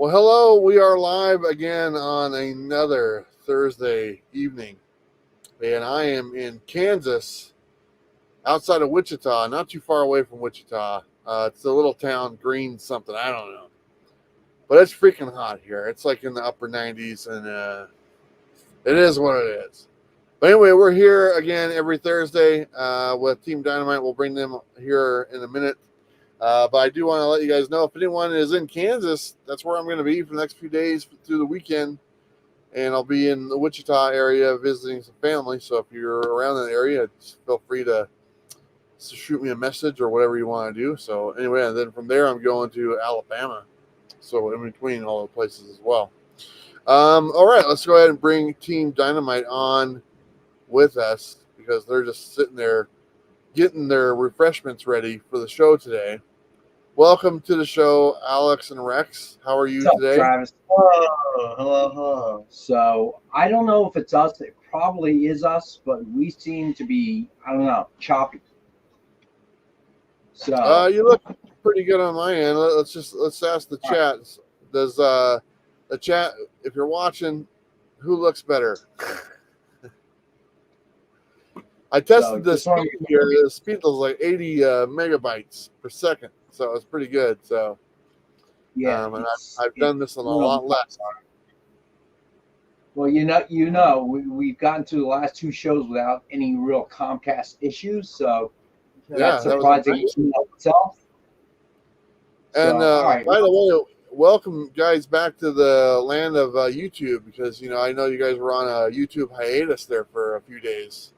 Well, hello. We are live again on another Thursday evening. And I am in Kansas, outside of Wichita, not too far away from Wichita. It's a little town, Green something. I don't know. But it's freaking hot here. It's like in the upper 90s, and it is what it is. But anyway, we're here again every Thursday with Team Dynamite. We'll bring them here in a minute. But I do want to let you guys know if anyone is in Kansas, that's where I'm going to be for the next few days through the weekend. And I'll be in the Wichita area visiting some family. So if you're around that area, just feel free to shoot me a message or whatever you want to do. So anyway, and then from there, I'm going to Alabama. So in between all the places as well. All right, let's go ahead and bring Team Dynamite on with us because they're just sitting there getting their refreshments ready for the show today. Welcome to the show, Alex and Rex. How are you today? Travis? Hello. So I don't know if it's us. It probably is us, but we seem to be, I don't know, choppy. So you look pretty good on my end. Let's ask the chat. Does the chat, if you're watching, who looks better? I tested the speed here. The speed was like 80 megabytes per second, so it's pretty good. So yeah, and I've done this on a lot less. Well, we've gotten to the last two shows without any real Comcast issues, so that's surprising in itself. And by the way, welcome guys back to the land of YouTube, because I know you guys were on a YouTube hiatus there for a few days.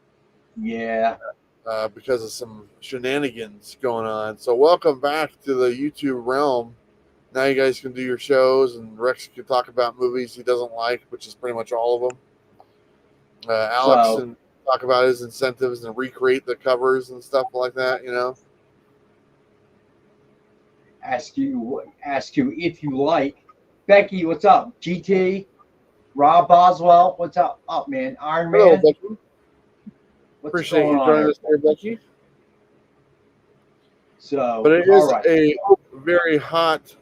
Yeah. Because of some shenanigans going on. So welcome back to the YouTube realm. Now you guys can do your shows, and Rex can talk about movies he doesn't like, which is pretty much all of them. Alex can talk about his incentives and recreate the covers and stuff like that, Ask you if you like. Becky, what's up? GT, Rob Boswell, what's up, man? Iron Man. Hello, Becky. Appreciate you joining us here, Becky. So, but it is a very hot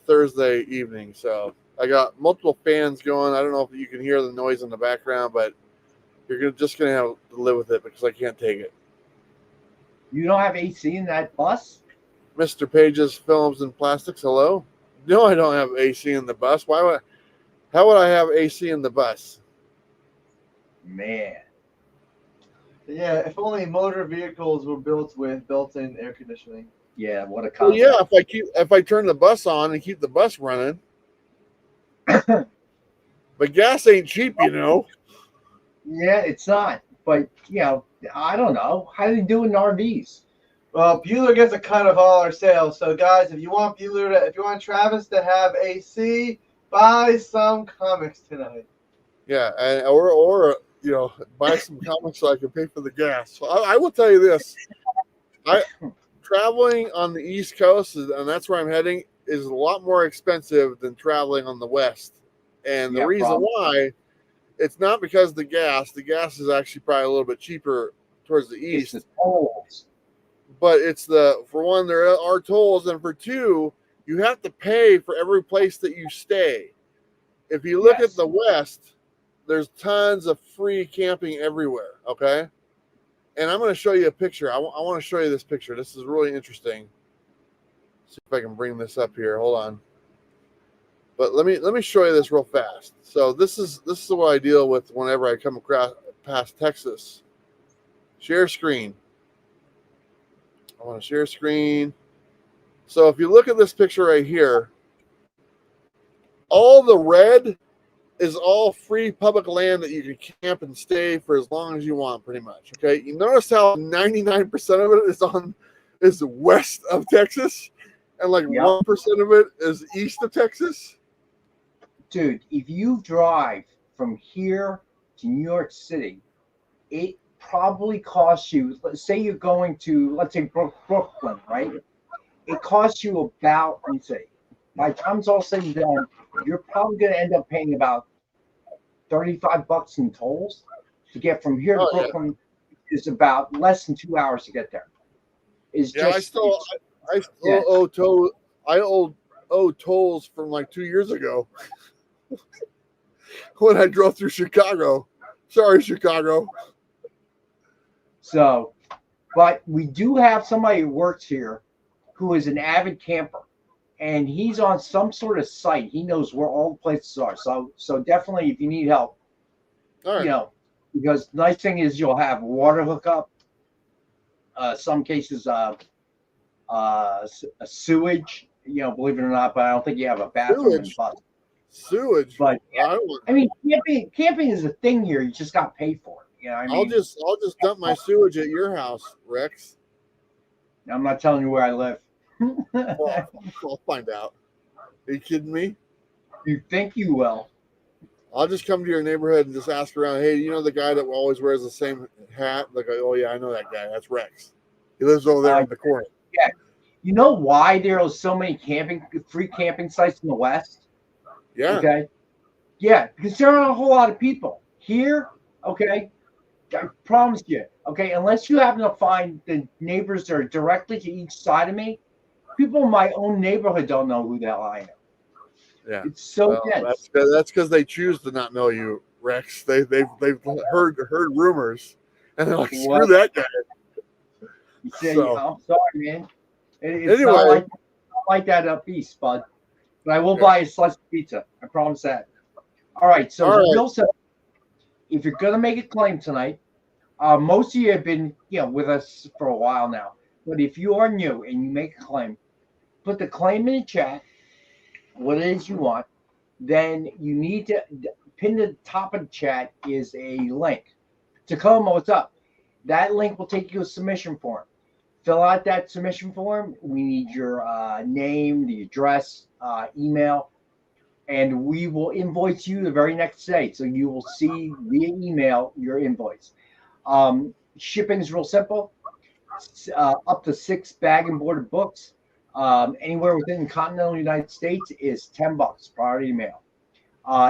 Thursday evening. So I got multiple fans going. I don't know if you can hear the noise in the background, but you're just going to have to live with it because I can't take it. You don't have AC in that bus? Mr. Page's Films and Plastics, hello? No, I don't have AC in the bus. How would I have AC in the bus? Man. Yeah, if only motor vehicles were built with built-in air conditioning. Yeah, what a concept. Well, yeah, if I turn the bus on and keep the bus running. But gas ain't cheap, Yeah, it's not. But I don't know. How do they do in RVs? Well, Bueller gets a cut of all our sales. So guys, if you want Travis to have AC, buy some comics tonight. Yeah, or buy some comics so I can pay for the gas. So I will tell you this: traveling on the East Coast, and that's where I'm heading, is a lot more expensive than traveling on the West. And the reason why, it's not because of the gas. The gas is actually probably a little bit cheaper towards the east. It's the tolls. But it's for one, there are tolls, and for two, you have to pay for every place that you stay. If you look at the West, there's tons of free camping everywhere, okay? And I'm going to show you a picture. I want to show you this picture. This is really interesting. See if I can bring this up here. Hold on. But let me show you this real fast. So this is what I deal with whenever I come past Texas. Share screen. I want to share screen. So if you look at this picture right here, all the red is all free public land that you can camp and stay for as long as you want, pretty much. Okay, you notice how 99% of it is west of Texas, and like 1% of it is east of Texas. Dude, if you drive from here to New York City, it probably costs you. Let's say you're going to, let's say Brooklyn, right? It costs you about, let me see, by the time it's all said and done, you're probably going to end up paying about $35 in tolls to get from here to Brooklyn. Is about less than 2 hours to get there. I still owe I owe tolls from like 2 years ago when I drove through Chicago. Sorry, Chicago. So, but we do have somebody who works here who is an avid camper, and he's on some sort of site. He knows where all the places are. So definitely, if you need help, All right. you know, because the nice thing is you'll have water hookup. Some cases, a sewage. You know, believe it or not, but I don't think you have a bathroom in the bus. Sewage. But Yeah, I mean, camping is a thing here. You just got paid for it. You know, I'll just dump my sewage at your house, Rex. I'm not telling you where I live. Well, I'll find out. Are you kidding me? You think you will? I'll just come to your neighborhood and just ask around. Hey, you know the guy that always wears the same hat? Like, oh yeah, I know that guy. That's Rex. He lives over there in the corner. Yeah. You know why there are so many free camping sites in the West? Yeah. Okay. Yeah, because there aren't a whole lot of people here. Okay. I promise you. Okay. Unless you happen to find the neighbors that are directly to each side of me, people in my own neighborhood don't know who the hell I am. Yeah. It's so dense. That's because they choose to not know you, Rex. They've heard rumors, and they're like, screw that guy. You say, So, I'm sorry, man. It's anyway, not like that up east, bud. But I will buy a slice of pizza. I promise that. All right. So, Bill said, if you're going to make a claim tonight, most of you have been, with us for a while now. But if you are new and you make a claim, put the claim in the chat, what it is you want. Then you need to pin to the top of the chat is a link. Tacoma, what's up? That link will take you to a submission form. Fill out that submission form. We need your name, the address, email, and we will invoice you the very next day. So you will see via email your invoice. Shipping is real simple. Up to 6 bag and boarded books. Anywhere within the continental United States is $10 priority mail.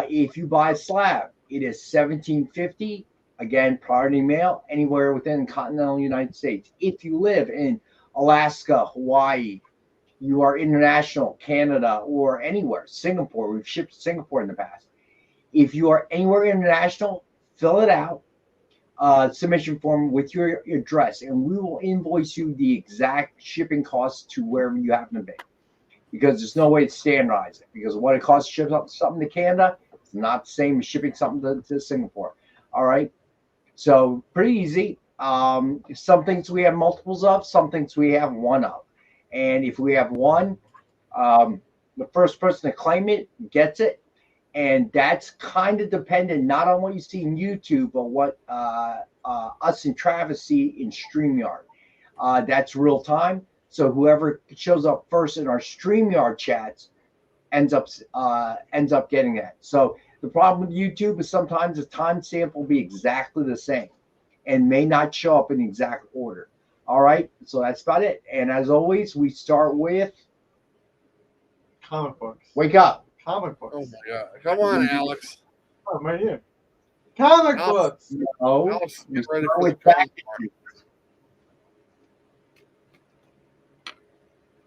If you buy a slab, it is $17.50. Again, priority mail anywhere within the continental United States. If you live in Alaska, Hawaii, you are international, Canada, or anywhere, Singapore. We've shipped to Singapore in the past. If you are anywhere international, fill it out. Submission form with your address, and we will invoice you the exact shipping costs to wherever you happen to be. Because there's no way to standardize it. Because what it costs to ship something to Canada is not the same as shipping something to Singapore. All right. So pretty easy. Some things we have multiples of, some things we have one of. And if we have one, the first person to claim it gets it. And that's kind of dependent not on what you see in YouTube, but what us and Travis see in StreamYard. That's real time. So whoever shows up first in our StreamYard chats ends up getting that. So the problem with YouTube is sometimes the timestamp will be exactly the same and may not show up in exact order. All right, so that's about it. And as always, we start with comic books. Wake up. Comic books. Oh my God! Come on, Alex. Oh, I'm right here. Comic books. No, Alex, get ready for the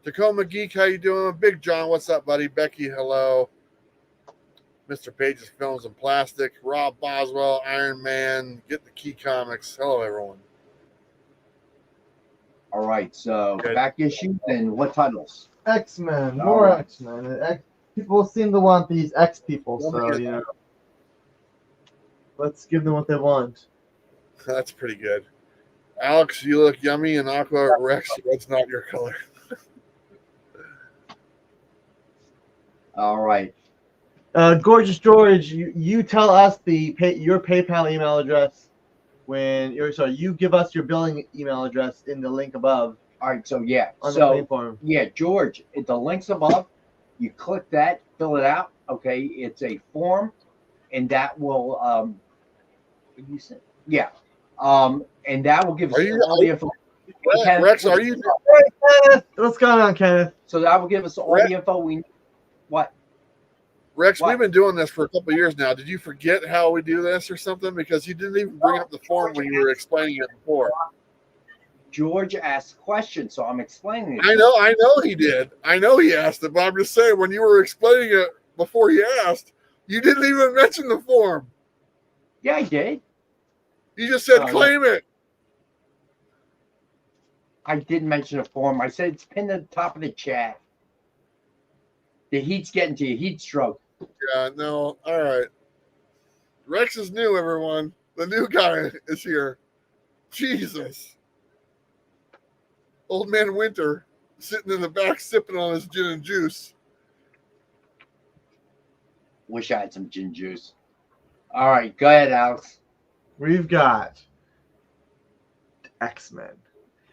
Tacoma Geek, how you doing? Big John, what's up, buddy? Becky, hello. Mr. Page's Films and Plastic. Rob Boswell, Iron Man, Get the Key Comics. Hello, everyone. All right, so back issue, and what titles? X-Men, more X-Men. People seem to want these X people, so, let's give them what they want. That's pretty good. Alex, you look yummy, and Aqua Rex, that's not your color. All right. Gorgeous George, you tell us your PayPal email address you give us your billing email address in the link above. All right, so the claim form. Yeah, George, the link's above. You click that, fill it out. Okay, it's a form, and that will what did you say? Yeah, and that will give us all the info. Rex, are you? What's going on, Kenneth? So that will give us all the info we need. What? Rex, we've been doing this for a couple of years now. Did you forget how we do this or something? Because you didn't even bring up the form when you were explaining it before. George asked questions, so I'm explaining it. I know he did. I know he asked it, but I'm just saying when you were explaining it before he asked, you didn't even mention the form. Yeah, I did. You just said Oh, claim it. I did mention a form. I said it's pinned at the top of the chat. The heat's getting to you. Heat stroke. Yeah, no. All right. Rex is new, everyone. The new guy is here. Jesus. Old man Winter sitting in the back sipping on his gin and juice. Wish I had some gin juice. All right, go ahead, Alex. We've got X-Men.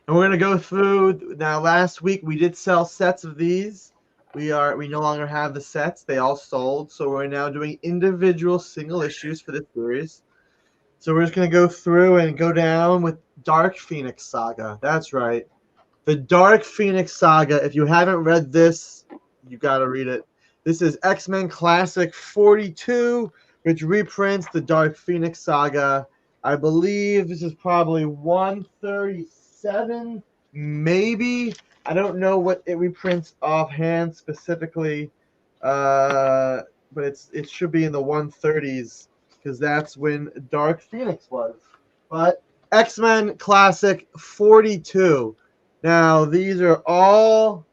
And we're going to go through. Now, last week we did sell sets of these. We no longer have the sets. They all sold. So we're now doing individual single issues for this series. So we're just going to go through and go down with Dark Phoenix Saga. That's right. The Dark Phoenix Saga. If you haven't read this, you got to read it. This is X-Men Classic 42, which reprints the Dark Phoenix Saga. I believe this is probably 137, maybe. I don't know what it reprints offhand specifically, but it should be in the 130s because that's when Dark Phoenix was. But X-Men Classic 42. Now, these are all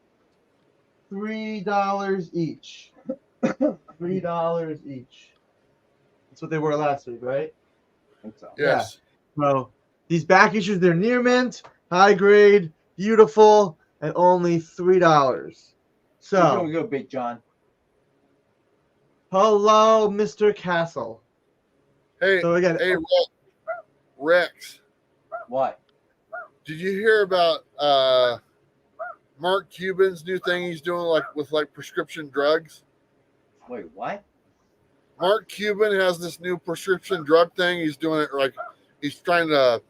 $3 each. $3 each. That's what they were last week, right? I think so. Yes. Yeah. So these back issues, they're near mint, high grade, beautiful, and only $3. You're So, doing good, Big John. hello, Mr. Castle. Hey, So again, Rex. What? Did you hear about Mark Cuban's new thing he's doing with prescription drugs? Wait, what? Mark Cuban has this new prescription drug thing. He's doing it he's trying to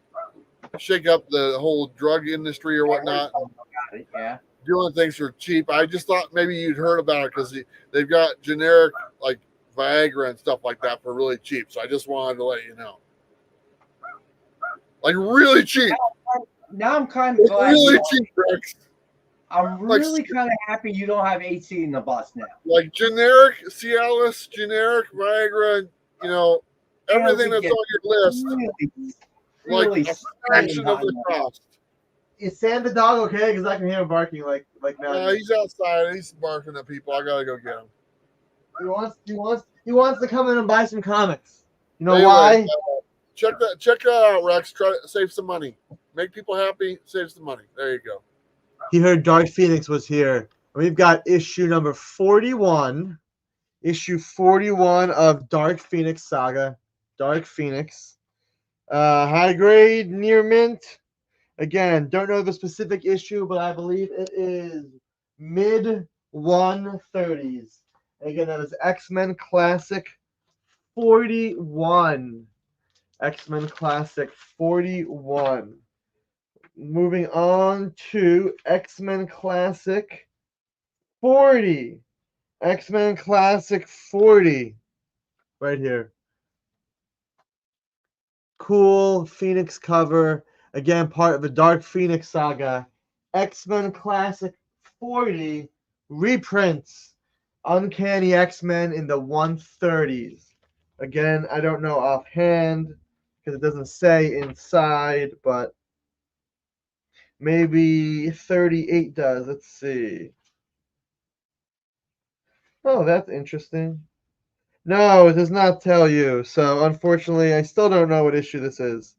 shake up the whole drug industry or whatnot. Got it, yeah. Doing things for cheap. I just thought maybe you'd heard about it because they've got generic like Viagra and stuff like that for really cheap. So I just wanted to let you know. Like really cheap. Now I'm kind of glad. Really cheap, Rex. I'm really kind of happy you don't have AC in the bus now. Like generic Cialis, generic Viagra, everything that's on your list. Really like a fraction of the cost. is Sam the dog okay? Because I can hear him barking like now. He's outside. He's barking at people. I gotta go get him. He wants to come in and buy some comics. You know Anyway, why? Check that out, Rex. Try to save some money. Make people happy. Save some money. There you go. He heard Dark Phoenix was here. We've got issue number 41. Issue 41 of Dark Phoenix Saga. Dark Phoenix. High grade, near mint. Again, don't know the specific issue, but I believe it is mid 130s. Again, that is X-Men Classic 41. X-Men Classic 41. Moving on to X-Men Classic 40. X-Men Classic 40. Right here. Cool Phoenix cover. Again, part of the Dark Phoenix Saga. X-Men Classic 40 reprints Uncanny X-Men in the 130s. Again, I don't know offhand because it doesn't say inside, but maybe 38 does. Let's see. Oh, that's interesting. No, it does not tell you. So, unfortunately, I still don't know what issue this is.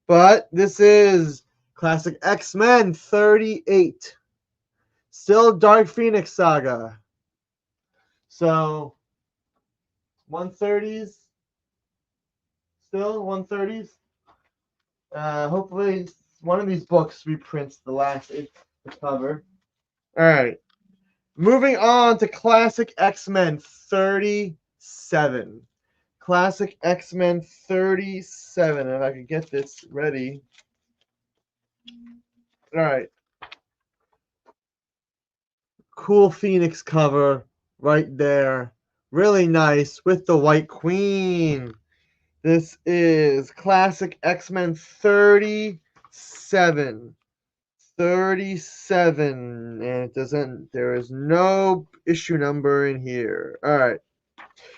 But this is Classic X-Men 38. Still Dark Phoenix Saga. So, 130s. Still 130s. Hopefully, one of these books reprints the last cover. All right. Moving on to Classic X-Men 37. Classic X-Men 37. If I could get this ready. All right. Cool Phoenix cover right there. Really nice with the White Queen. This is Classic X-Men 37. 37, and it doesn't. There is no issue number in here. All right,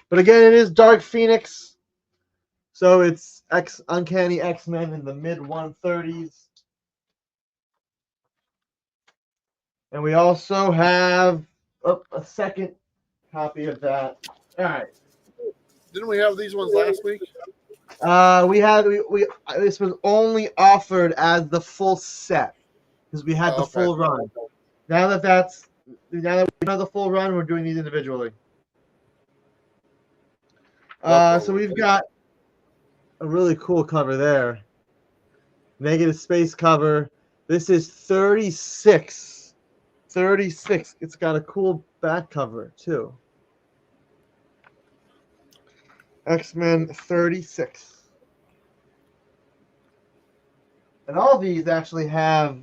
but again, it is Dark Phoenix, so it's Uncanny X-Men in the mid 130s, and we also have a second copy of that. All right. Didn't we have these ones last week? We this was only offered as the full set because we had the Okay. full run. Now that we have the full run, we're doing these individually. So we've got a really cool cover there. Negative space cover. This is 36. 36. It's got a cool back cover too. X-Men 36. And all these actually have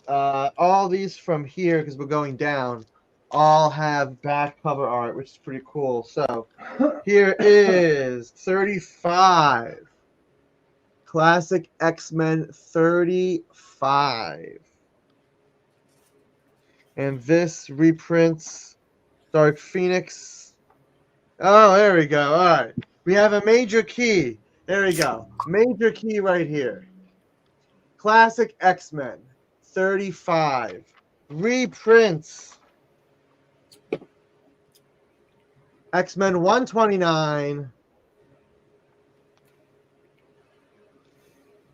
all these from here, because we're going down, all have back cover art, which is pretty cool. So here is 35. Classic X-Men 35. And this reprints Dark Phoenix. Oh, there we go. All right. We have a major key. There we go. Major key right here. Classic X-Men 35. Reprints X-Men 129.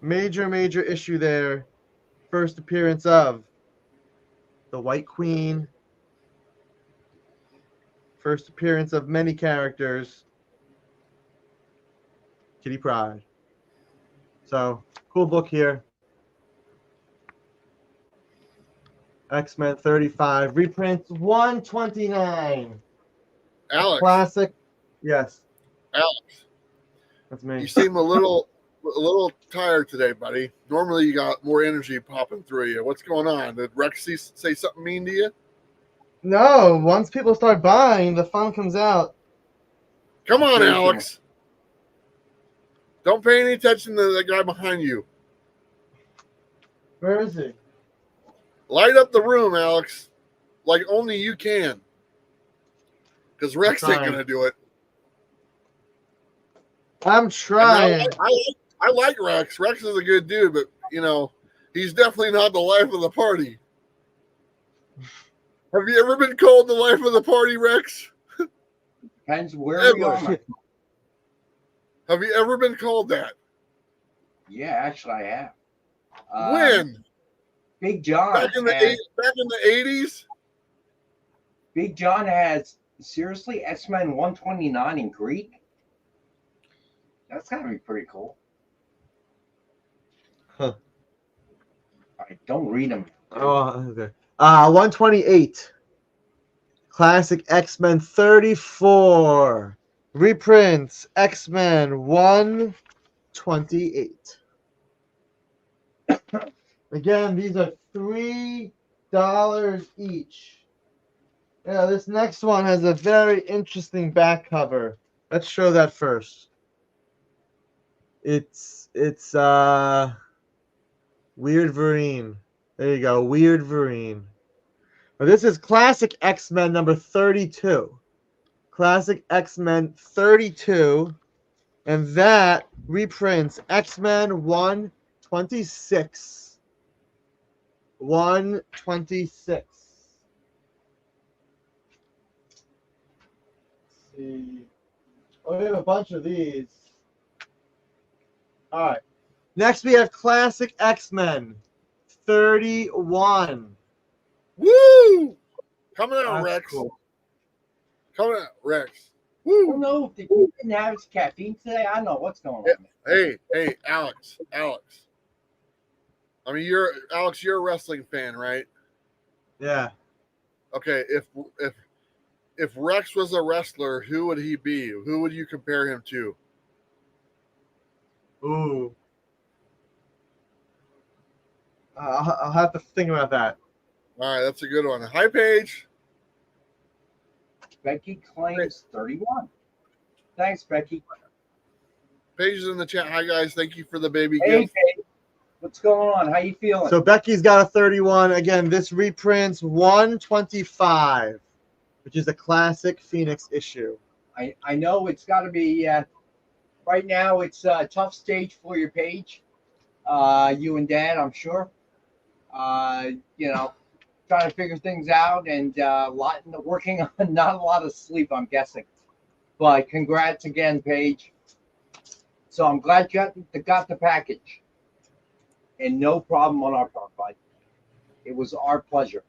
Major issue there. First appearance of the White Queen. First appearance of many characters. Kitty Pryde. So, cool book here. X-Men 35. Reprints 129. Alex. Classic. Yes. Alex. That's me. You seem a little tired today, buddy. Normally you got more energy popping through you. What's going on? Did Rex say something mean to you? No, once people start buying, the fun comes out. Come on, Alex. Don't pay any attention to the guy behind you. Where is he? Light up the room, Alex, like only you can. Because Rex ain't going to do it. I'm trying. I like Rex. Rex is a good dude, but, you know, he's definitely not the life of the party. Have you ever been called the life of the party, Rex? Depends where we are. Have you ever been called that? Yeah, actually, I have. When? Big John. Back in the 80s? Big John has, seriously, X-Men 129 in Greek? That's got to be pretty cool. Huh. All right, don't read them. Oh, okay. 128. Classic X-Men 34. Reprints X-Men 128. Again, these are $3 each. Yeah, this next one has a very interesting back cover. Let's show that first. It's Weird Vereen. There you go, Weird Vereen. Now, this is Classic X-Men number 32. Classic X-Men 32. And that reprints X-Men 126. 126. Let's see. Oh, we have a bunch of these. All right. Next, we have Classic X-Men 31. Woo! Coming out, That's Rex. cool. Coming out, Rex. Oh, Woo! no, if you didn't have his caffeine today, I know what's going on. Hey, Alex. I mean, you're a wrestling fan, right? Yeah. Okay, if Rex was a wrestler, who would he be? Who would you compare him to? Ooh. I'll have to think about that. All right, that's a good one. Hi, Paige. Becky claims 31. Thanks, Becky. Paige is in the chat. Hi, guys. Thank you for the baby Hey, gift. Paige. What's going on? How you feeling? So Becky's got a 31. Again, this reprints 125, which is a classic Phoenix issue. I know it's got to be right now. It's a tough stage for your page, you and Dad, I'm sure. You know, trying to figure things out and working on not a lot of sleep, I'm guessing. But congrats again, Paige. So I'm glad you got the package, and no problem on our part, bud. It was our pleasure.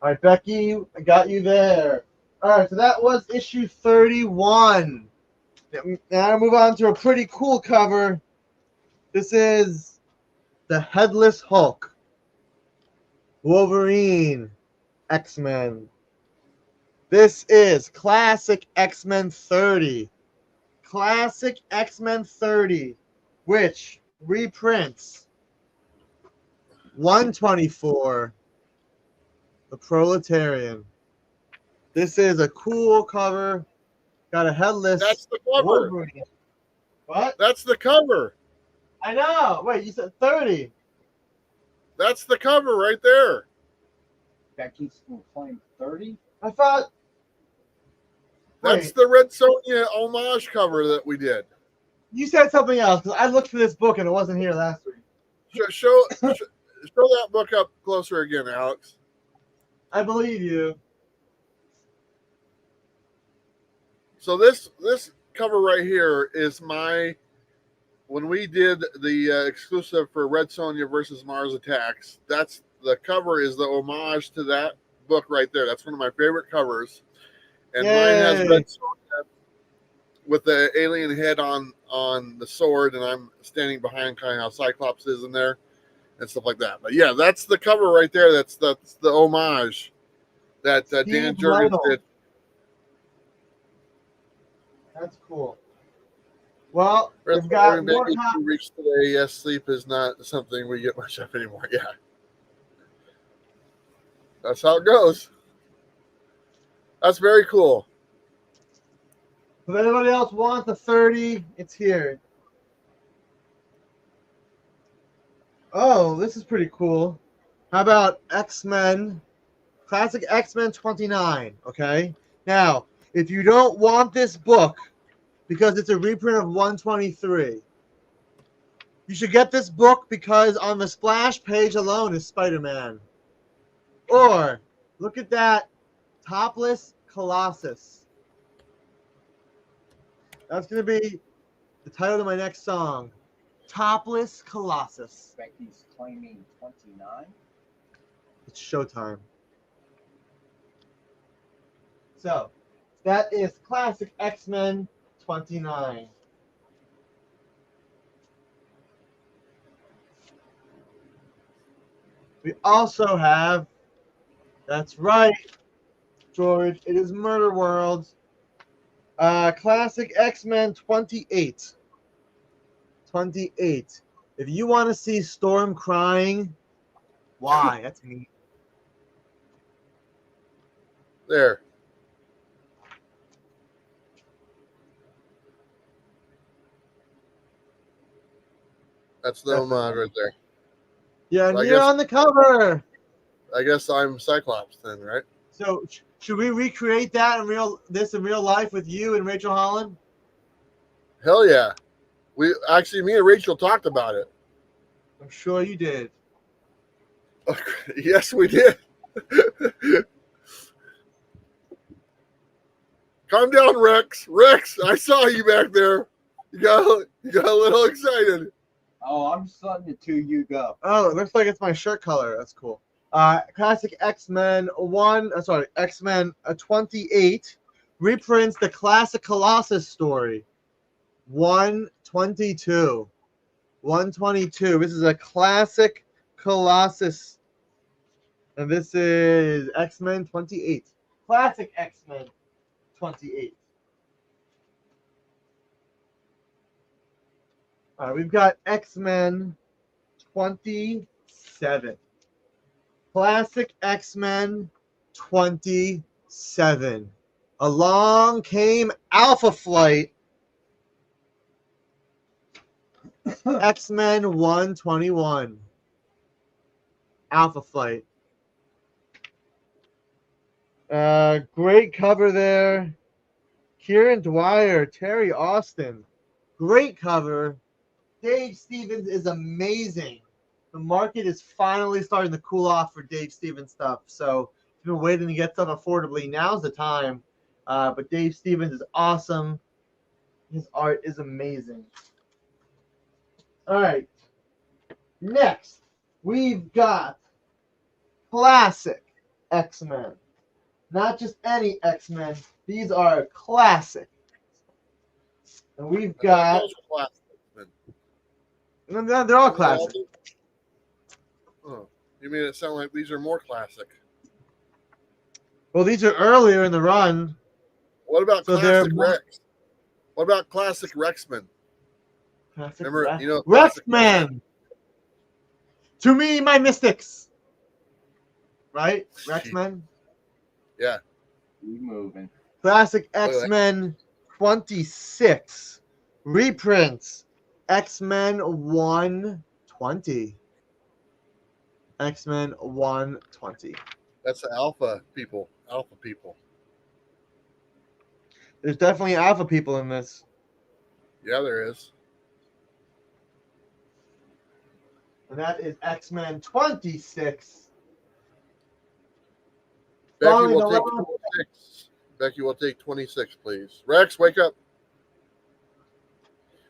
All right, Becky, I got you there. All right, so that was issue 31. Now I move on to a pretty cool cover. This is the Headless Hulk, Wolverine, X-Men. This is Classic X-Men 30. Classic X-Men 30, which reprints 124, The Proletarian. This is a cool cover. Got a headless That's the cover. Wolverine. What? That's the cover. I know. Wait, you said 30. That's the cover right there. Becky's claim 30. I thought. That's Wait, the Red Sonja homage cover that we did. you said something else because I looked for this book and it wasn't here last week. Show that book up closer again, Alex. I believe you. So this cover right here is when we did the exclusive for Red Sonja versus Mars Attacks. That's the cover is the homage to that book right there. That's one of my favorite covers. And Yay. mine has Red Sonja with the alien head on the sword, and I'm standing behind kind of how Cyclops is in there and stuff like that. But yeah, that's the cover right there. That's the homage that Dan Jurgens did. That's cool. Well, Red we've got Sonja more baby copies. reached today. Yes, sleep is not something we get much of anymore. Yeah, that's how it goes. That's very cool. If anybody else wants a 30, it's here. Oh, this is pretty cool. How about X-Men? Classic X-Men 29, okay? Now, if you don't want this book because it's a reprint of 123, you should get this book because on the splash page alone is Spider-Man. Or, look at that topless Colossus. That's going to be the title of my next song. Topless Colossus. Becky's claiming 29. It's showtime. So, that is Classic X-Men 29. We also have, that's right, George, it is Murder World. Classic X-Men 28. 28. If you want to see Storm crying, why? That's me. There. That's the homage right there. Yeah, and So you're on the cover. I guess I'm Cyclops then, right? So should we recreate that in real life with you and Rachel Holland? Hell yeah. Me and Rachel talked about it. I'm sure you did. Yes, we did. Calm down, Rex. Rex, I saw you back there. You got a little excited. Oh, I'm just letting the two you go. Oh, it looks like it's my shirt color. That's cool. Classic X-Men X-Men 28 reprints the classic Colossus story. 122. 122. This is a classic Colossus. And this is X-Men 28. Classic X-Men 28. All right, we've got X-Men 27. Classic X-Men 27. Along came Alpha Flight. X-Men 121. Alpha Flight. Great cover there. Kieran Dwyer, Terry Austin. Great cover. Dave Stevens is amazing. The market is finally starting to cool off for Dave Stevens stuff. So if you've been waiting to get stuff affordably, now's the time. But Dave Stevens is awesome. His art is amazing. All right. Next, we've got classic X-Men. Not just any X-Men. These are classic. And we've got... Those are classic. No, they're all classic. Oh, you mean it sound like these are more classic? Well, these are earlier in the run. What about So classic Rex? What about classic Rexman? Classic Remember, you know, Rexman. To me, my mystics. Right? Rexman. Yeah. Keep moving. Classic X-Men 26. Reprints. X-Men 120. X-Men 120. That's the alpha people. Alpha people. There's definitely alpha people in this. Yeah, there is. And that is X-Men 26. Becky Finally, will the take last- 26. Becky will take 26, please. Rex, wake up.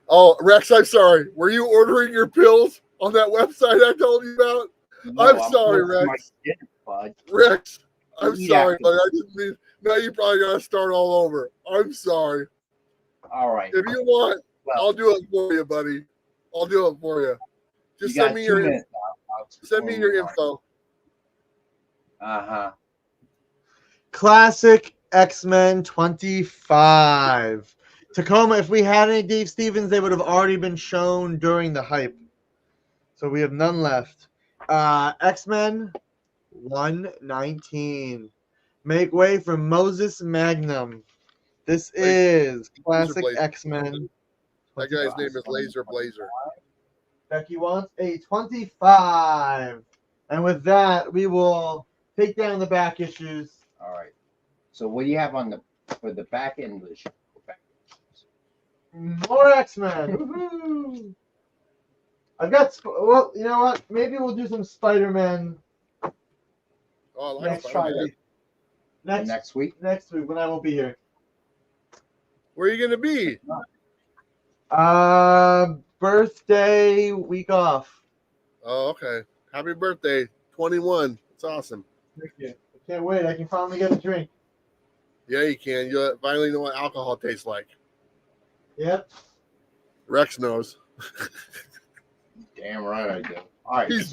Oh, Rex, I'm sorry. Were you ordering your pills on that website I told you about? No, I'm sorry, going to my Rex. dinner, bud. Rex, I'm Eat sorry, after. but I didn't mean. Now you probably got to start all over. I'm sorry. All right. If you want, Well, I'll do it for you, buddy. I'll do it for you. Just you send got me 2 your minutes. send me your info. Uh-huh. Classic X-Men 25. Tacoma, if we had any Dave Stevens, they would have already been shown during the hype. So we have none left. X-Men 119. Make way for Moses Magnum. This is classic Blazer. X-Men. That guy's name is Laser Blazer. Becky wants a 25. And with that, we will take down the back issues. All right. So what do you have on for the back end of the show? More X-Men. Woohoo! I've got, well, you know what? Maybe we'll do some Spider-Man Oh, I like next Spider-Man. Friday. Next week? Next week when I won't be here. Where are you going to be? Birthday week off. Oh, okay. Happy birthday. 21. It's awesome. Thank you. I can't wait. I can finally get a drink. Yeah, you can. You finally know what alcohol tastes like. Yep. Rex knows. Damn right I do. All right. He's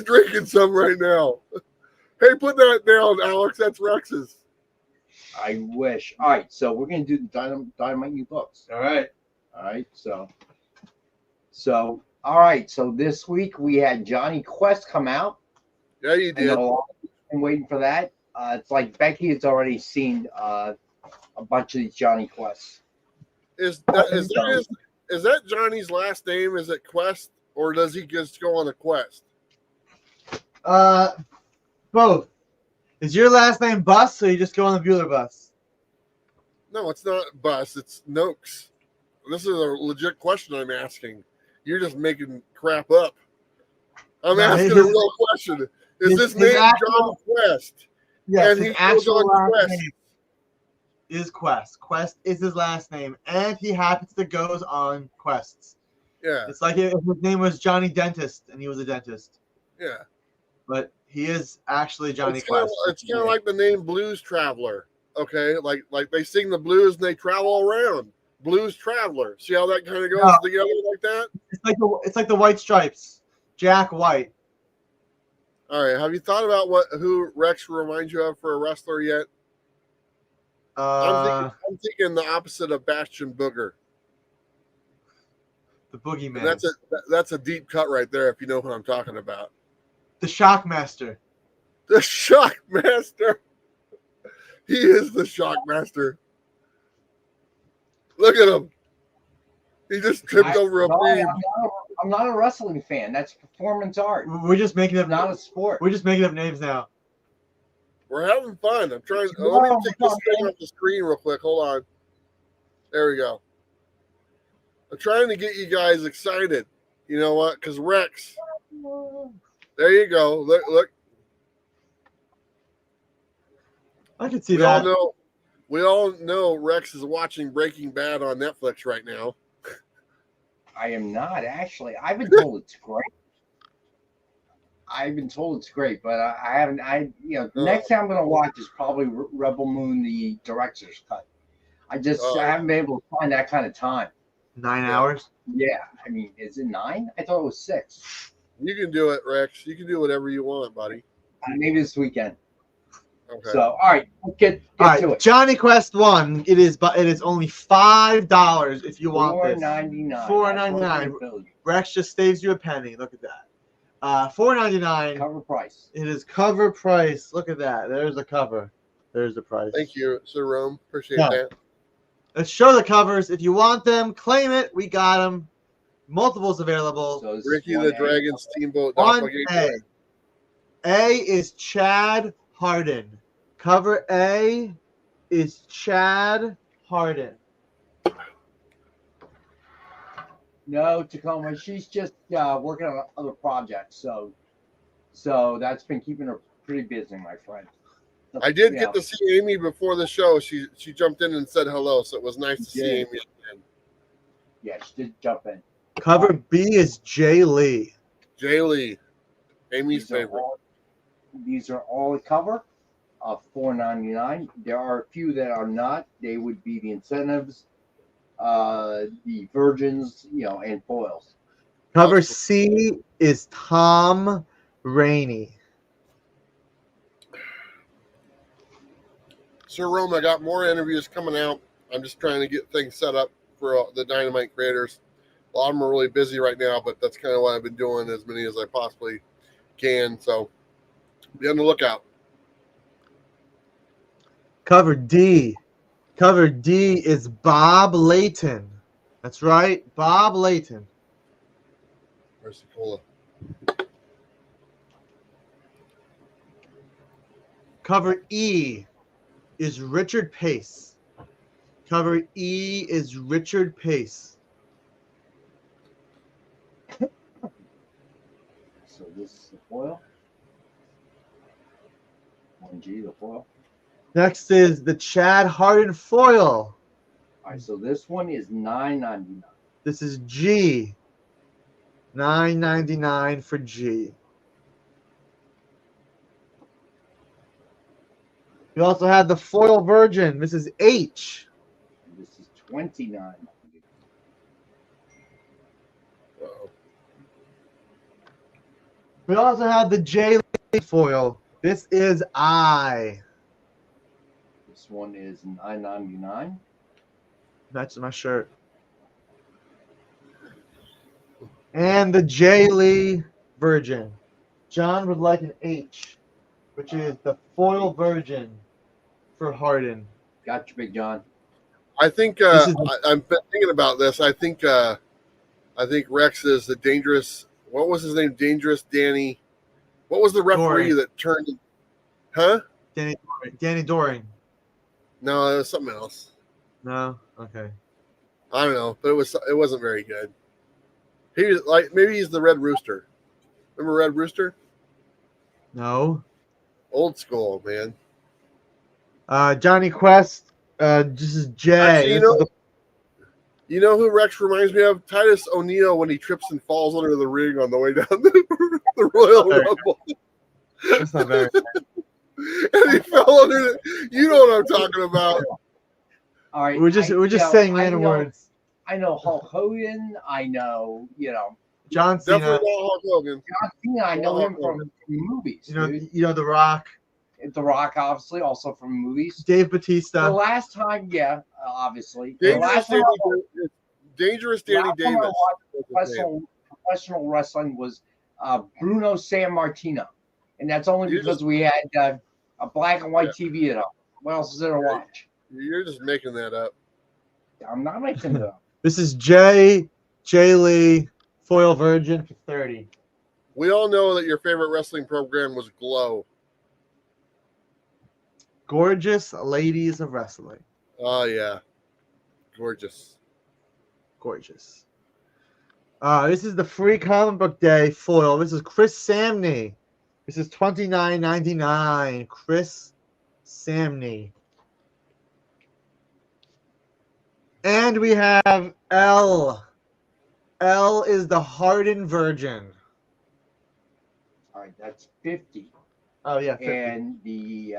drinking some right now. Hey, put that down, Alex. That's Rex's. I wish. All right. So we're going to do the Dynamite new books. All right. All right. So, all right. So this week we had Johnny Quest come out. Yeah, you did. I'm waiting for that. It's like Becky has already seen a bunch of these Johnny Quests. Is that Johnny's last name? Is it Quest, or does he just go on a quest? Both. Is your last name Bus, or you just go on the Bueller bus? No, it's not Bus. It's Noakes. This is a legit question I'm asking. You're just making crap up. I'm asking a real question. Is this name John Quest? Yes, and his he actual goes on last Quest. name is Quest. Quest is his last name, and he happens to goes on quests. Yeah, It's like if his name was Johnny Dentist, and he was a dentist. yeah. But he is actually Johnny It's kind Quest. of like the name Blues Traveler. Okay, like they sing the blues and they travel around. Blues Traveler. See how that kind of goes together like that? It's like the White Stripes. Jack White. All right. Have you thought about who Rex reminds you of for a wrestler yet? I'm thinking the opposite of Bastion Booger. The Boogeyman. And that's a deep cut right there, if you know what I'm talking about. The Shockmaster. The Shockmaster. He is the Shockmaster. Look at him. He just tripped over a beam. I'm not a wrestling fan. That's performance art. We're just making up. Not a sport. We're just making up names now. We're having fun. I'm trying. Let me take this thing off the screen real quick. Hold on. There we go. I'm trying to get you guys excited. You know what? Because Rex. There you go. Look. I can see that. We all know Rex is watching Breaking Bad on Netflix right now. I am not actually. I've been told it's great. But I haven't. The next thing I'm going to watch is probably Rebel Moon, the director's cut. I haven't been able to find that kind of time. 9 hours? Yeah. I mean, is it 9? I thought it was 6. You can do it, Rex. You can do whatever you want, buddy. Maybe this weekend. Okay. So, all right, get to it. Johnny Quest 1. It is only $5 if you want this. $4.99. $4.99. Rex just saves you a penny. Look at that. $4.99. Cover price. It is cover price. Look at that. There's the cover. There's the price. Thank you, Sir Rome. Appreciate that. Let's show the covers. If you want them, claim it. We got them. Multiples available. So Ricky the Dragon Steamboat. A is Chad Harden. Cover A is Chad Harden. No, Tacoma. She's just working on other projects. So that's been keeping her pretty busy, my friend. I did get to see Amy before the show. She jumped in and said hello, so it was nice to see Amy again. Yeah, she did jump in. Cover B is Jay Lee. Jay Lee, Amy's favorite. These are all the cover of $4.99. There are a few that are not. They would be the incentives, the virgins, and foils. Cover C is Tom Rainey. Sir Rome, I got more interviews coming out. I'm just trying to get things set up for the Dynamite creators. A lot of them are really busy right now, but that's kind of what I've been doing, as many as I possibly can. So be on the lookout. Cover D. Cover D is Bob Layton. That's right, Bob Layton. Where's the cola? Cover E is Richard Pace. Cover E is Richard Pace. So this is the foil. 1G, the foil. Next is the Chad Harden foil. All right, so this one is $9.99. This is G. $9.99 for G. We also have the foil virgin. This is H. This is $29.90. We also have the J foil. This is I. This one is $9.99. Matches my shirt. And the J Lee virgin. John would like an H, which is the foil virgin for Harden. Got you, Big John. I think I'm thinking about this. I think Rex is the dangerous. What was his name? Dangerous Danny. What was the referee that turned? Huh? Danny Doring. No, it was something else. No. Okay. I don't know, but it wasn't very good. He was maybe he's the Red Rooster. Remember Red Rooster? No. Old school, man. Johnny Quest. This is J. Actually, you know who Rex reminds me of? Titus O'Neil when he trips and falls under the ring on the way down the Royal Rumble. That's not very and he fell under it. You know what I'm talking about. All right. We're just saying random words. I know Hulk Hogan. I know, John Cena. Definitely not Hulk Hogan. John Cena, I know him from movies. You know The Rock. The Rock, obviously, also from movies. Dave Bautista. The last time, obviously. Dangerous Danny Davis. Professional wrestling was Bruno Sammartino. And that's only because we had a black and white TV at home. What else is there to watch? You're just making that up. I'm not making it up. This is J Lee Foil Virgin for 30. We all know that your favorite wrestling program was Glow. Gorgeous ladies of wrestling. Oh yeah, gorgeous. Gorgeous. This is the free comic book day foil. This is Chris Samney. This is $29.99. Chris Samney. And we have L. L is the Hardened Virgin. All right, that's 50. Oh yeah, 50. And the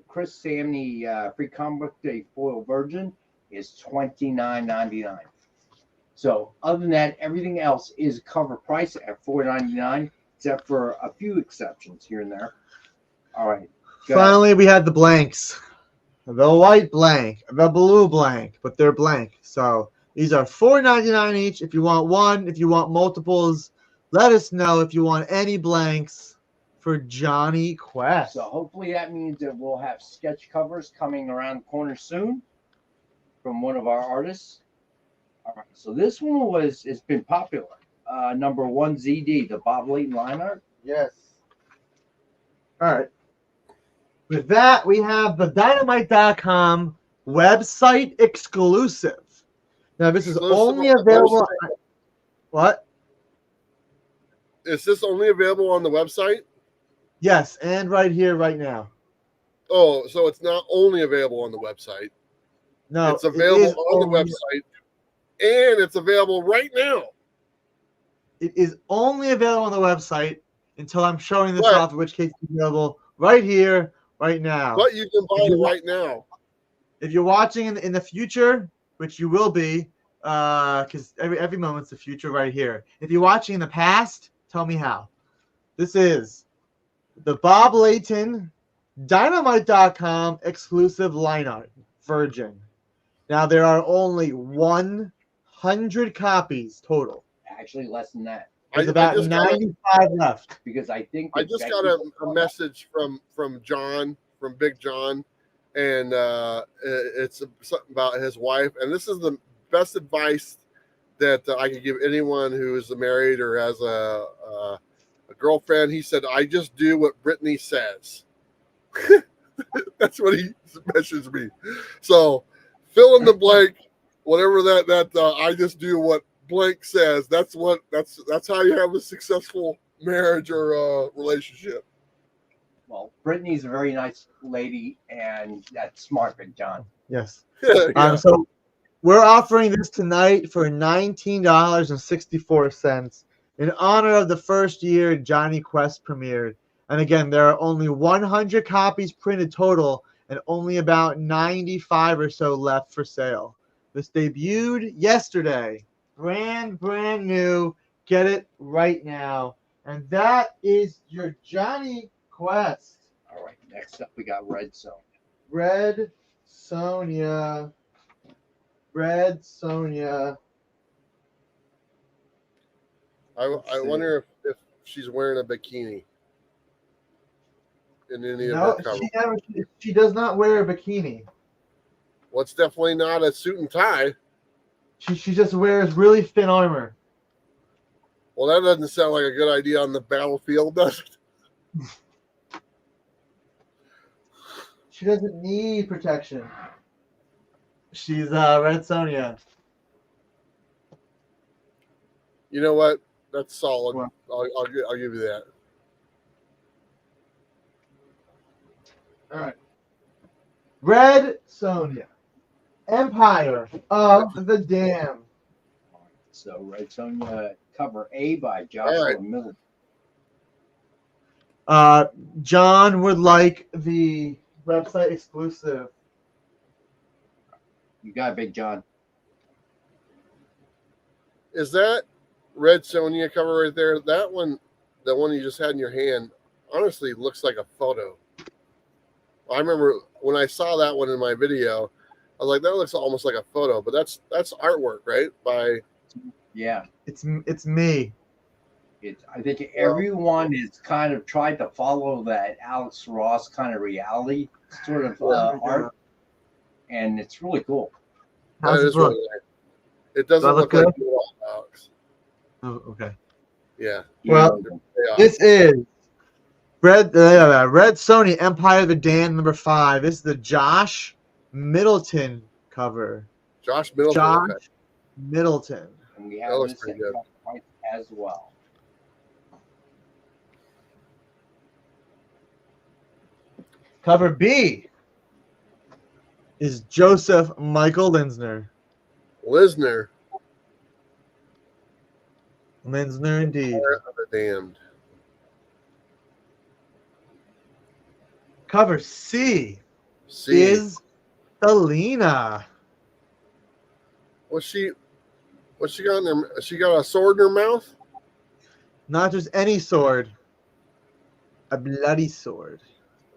Chris Samney free comic book day foil virgin is $29.99. So other than that, everything else is cover price at $4.99, except for a few exceptions here and there. All right. Go ahead. Finally, we had the blanks. The white blank, the blue blank, but they're blank. So these are $4.99 each. If you want one, if you want multiples, let us know if you want any blanks for Johnny Quest. So hopefully that means that we'll have sketch covers coming around the corner soon from one of our artists. All right, so this one it's been popular. Number 1 ZD, the Bob Layton line art. Yes. All right. With that, we have the Dynamite.com website exclusive. Now, this is Exclusive only on the available. What? Is this only available on the website? Yes, and right here, right now. Oh, so it's not only available on the website. No, It's available it is on the only, website, and it's available right now. It is only available on the website until I'm showing this But- off, in which case it's available right here, right now. But you can buy it right now. If you're watching in the future, which you will be, because every moment's the future right here. If you're watching in the past, tell me how. This is the Bob Layton Dynamite.com exclusive line art, Virgin. Now, there are only 100 copies total. Actually, less than that, There's about 95 left. because I think I that just Becky- got a message from John, from Big John, and it's something about his wife. And this is the best advice that I can give anyone who is married or has a girlfriend. He said, "I just do what Brittany says." That's what he messaged me. So fill in the blank, whatever that I just do what blank says. That's how you have a successful marriage or relationship. Well, Brittany's a very nice lady, and that's smart, Big John. Yes. Yeah. So we're offering this tonight for $19.64 in honor of the first year Johnny Quest premiered. And again, there are only 100 copies printed total and only about 95 or so left for sale. This debuted yesterday. Brand new. Get it right now. And that is your Johnny Quest. All right, next up we got Red Zone. Red Sonja. I wonder if she's wearing a bikini in any of No, her covers. she does not wear a bikini. Well, it's definitely not a suit and tie. She just wears really thin armor. Well, that doesn't sound like a good idea on the battlefield, does it? She doesn't need protection. She's Red Sonja. You know what? That's solid. What? I'll give you that. All right. Red Sonja. Empire of the Dam. So Red Zone cover A by All Joshua right. Miller. John would like the website exclusive. You got it, Big John. Is that Red Sonja cover right there? That one, the one you just had in your hand, honestly looks like a photo. I remember when I saw that one in my video, I was like, that looks almost like a photo, but that's artwork, right? By Yeah. It's me. I think everyone has kind of tried to follow that Alex Ross kind of reality sort of art, and it's really cool. that How's it is look? really nice. It doesn't look look like good? you at all, Alex. Oh, okay. Yeah. Well, They're way off. this is Red Sony Empire of the Damned #5. This is the Josh Middleton cover. Josh Middleton. Josh Okay. Middleton. And we That have looks this pretty at good. cover price as well. Cover B is Joseph Michael Linsner. Lisner. Linsner indeed. Empire of the Damned. Cover C See. is Selena. What's she got in there? She got a sword in her mouth? Not just any sword, a bloody sword.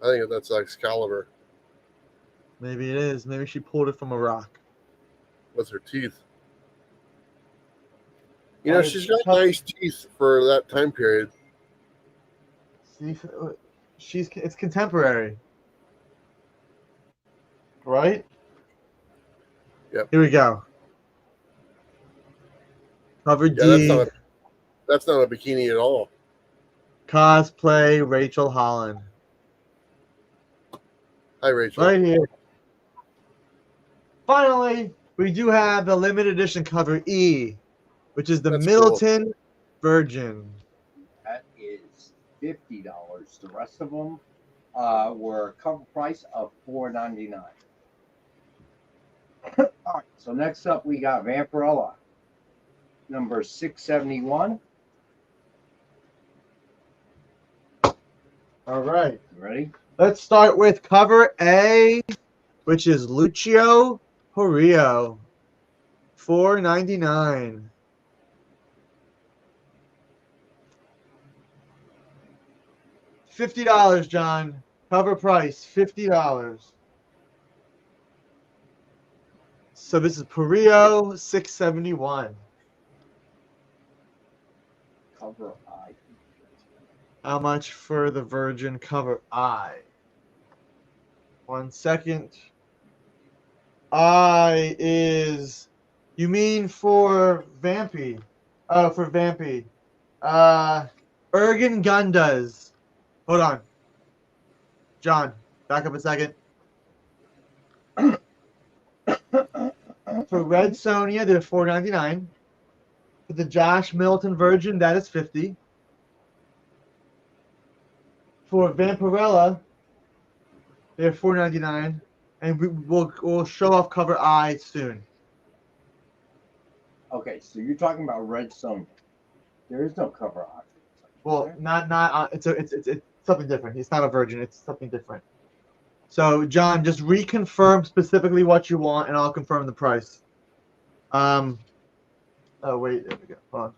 I think that's Excalibur Maybe it is. Maybe she pulled it from a rock. with her teeth. You know, she's got nice teeth for that time period. It's contemporary, right? Yep. Here we go. Cover Yeah, D. that's not a bikini at all. Cosplay Rachel Holland. Hi, Rachel. Right here. Finally, we do have the limited edition cover E, which is the That's Middleton Virgin. That is $50. The rest of them were cover price of $4.99. All right. So next up, we got Vampirella, number 671. All right. You ready? Let's start with cover A, which is Lucio Horio, $4.99. $50, John. Cover price, $50. So this is Perio 671. Cover I. How much for the Virgin cover I? 1 second. I is, you mean for Vampy? Oh, for Vampy. Ergen Gundas. Hold on. John, back up a second. For Red Sonia, they're $4.99. For the Josh Middleton Virgin, that is $50. For Vampirella, they're $4.99, and we'll show off cover I soon. Okay, so you're talking about Red Sonja. There is no cover I. Well, not it's something different. It's not a Virgin. It's something different. So, John, just reconfirm specifically what you want, and I'll confirm the price. Oh wait, there we go. Hold on.